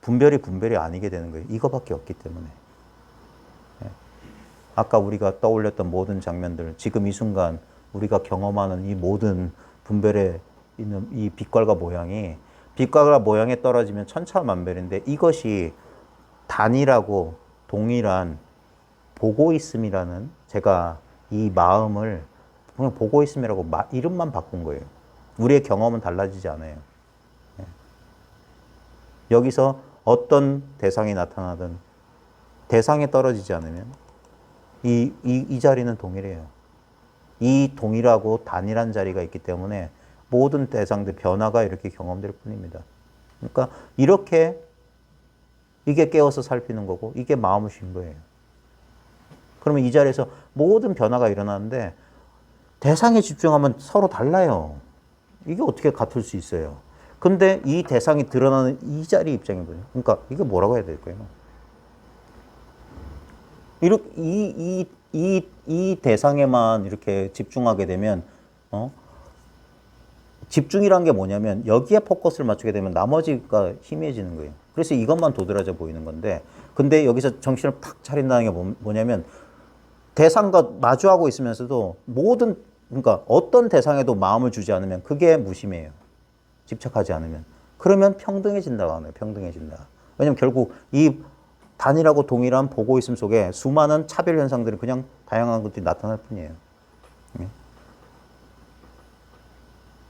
분별이 아니게 되는 거예요. 이거밖에 없기 때문에. 아까 우리가 떠올렸던 모든 장면들, 지금 이 순간 우리가 경험하는 이 모든 분별에 있는 이 빛깔과 모양이, 빛깔과 모양에 떨어지면 천차만별인데, 이것이 단일하고 동일한 보고 있음이라는, 제가 이 마음을 그냥 보고 있음이라고 이름만 바꾼 거예요. 우리의 경험은 달라지지 않아요. 여기서 어떤 대상이 나타나든 대상에 떨어지지 않으면 이 자리는 동일해요. 이 동일하고 단일한 자리가 있기 때문에 모든 대상들 변화가 이렇게 경험될 뿐입니다. 그러니까 이렇게 이게 깨어서 살피는 거고, 이게 마음을 쉰 거예요. 그러면 이 자리에서 모든 변화가 일어나는데 대상에 집중하면 서로 달라요. 이게 어떻게 같을 수 있어요? 근데 이 대상이 드러나는 이 자리 입장이거든요. 그러니까 이게 뭐라고 해야 될까요? 이렇게 이 대상에만 이렇게 집중하게 되면, 집중이란 게 뭐냐면 여기에 포커스를 맞추게 되면 나머지가 희미해지는 거예요. 그래서 이것만 도드라져 보이는 건데, 근데 여기서 정신을 탁 차린다는 게 뭐냐면 대상과 마주하고 있으면서도 그러니까 어떤 대상에도 마음을 주지 않으면 그게 무심해요. 집착하지 않으면. 그러면 평등해진다고 하네요. 평등해진다. 왜냐면 결국 이 단일하고 동일한 보고 있음 속에 수많은 차별 현상들이 그냥 다양한 것들이 나타날 뿐이에요.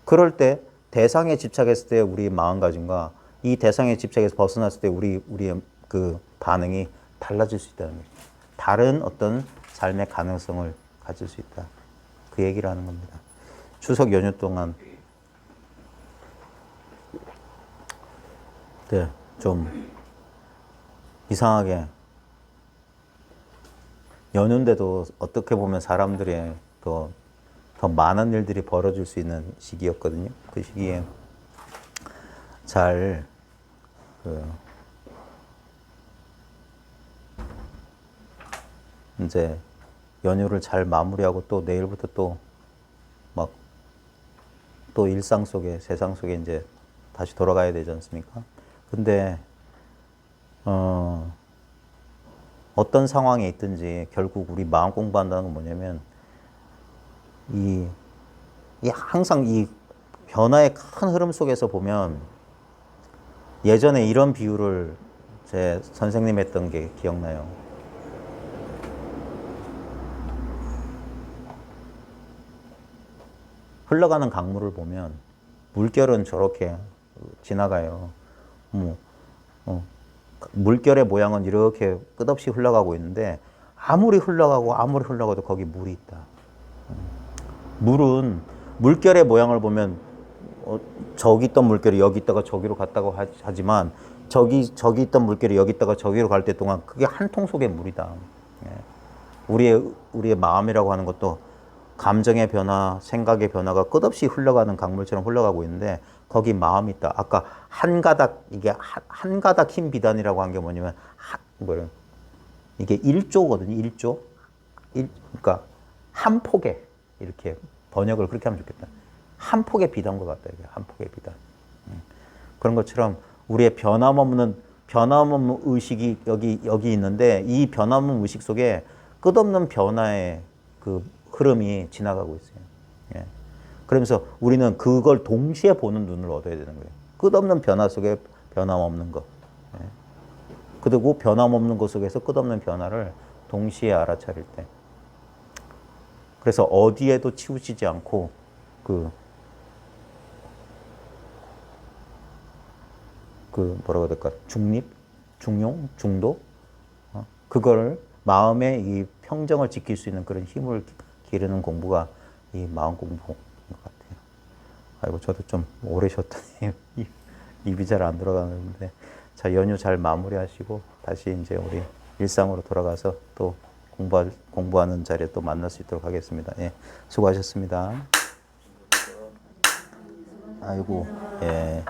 그럴 때 대상에 집착했을 때 우리 마음가짐과 이 대상에 집착해서 벗어났을 때 우리의 그 반응이 달라질 수 있다는 거죠. 다른 어떤 삶의 가능성을 가질 수 있다. 그 얘기를 하는 겁니다. 추석 연휴 동안 좀 이상하게 연휴인데도 어떻게 보면 사람들의 더 많은 일들이 벌어질 수 있는 시기였거든요. 그 시기에 잘 이제 연휴를 잘 마무리하고 또 내일부터 또 일상 속에, 세상 속에 이제 다시 돌아가야 되지 않습니까? 근데 어떤 상황에 있든지 결국 우리 마음 공부한다는 건 뭐냐면 이 항상 이 변화의 큰 흐름 속에서 보면 예전에 이런 비유를 제 선생님 했던 게 기억나요. 흘러가는 강물을 보면 물결은 저렇게 지나가요. 물결의 모양은 이렇게 끝없이 흘러가고 있는데 아무리 흘러가도 거기 물이 있다. 물은 물결의 모양을 보면 저기 있던 물결이 여기 있다가 저기로 갔다고 하지만 저기 있던 물결이 여기 있다가 저기로 갈 때 동안 그게 한 통 속의 물이다. 예. 우리의 마음이라고 하는 것도 감정의 변화, 생각의 변화가 끝없이 흘러가는 강물처럼 흘러가고 있는데 거기 마음이 있다. 아까 한 가닥 흰 비단이라고 한 게 뭐냐면 이게 1조거든요. 1조. 그러니까 한 폭에 이렇게 번역을 그렇게 하면 좋겠다. 한 폭의 비단과 같다. 이게 한 폭의 비단. 그런 것처럼 우리의 변함없는 의식이 여기 있는데 이 변함없는 의식 속에 끝없는 변화의 그 흐름이 지나가고 있어요. 예. 그러면서 우리는 그걸 동시에 보는 눈을 얻어야 되는 거예요. 끝없는 변화 속에 변함없는 것. 예. 그리고 변함없는 것 속에서 끝없는 변화를 동시에 알아차릴 때. 그래서 어디에도 치우치지 않고 뭐라고 해야 될까? 중도? 그걸 마음의 이 평정을 지킬 수 있는 그런 힘을 기르는 공부가 이 마음 공부인 것 같아요. 아이고, 저도 좀 오래 쉬었더니 입이 잘 안 들어가는데. 자, 연휴 잘 마무리하시고 다시 이제 우리 일상으로 돌아가서 또 공부하는 자리에 또 만날 수 있도록 하겠습니다. 예, 수고하셨습니다. 아이고, 예.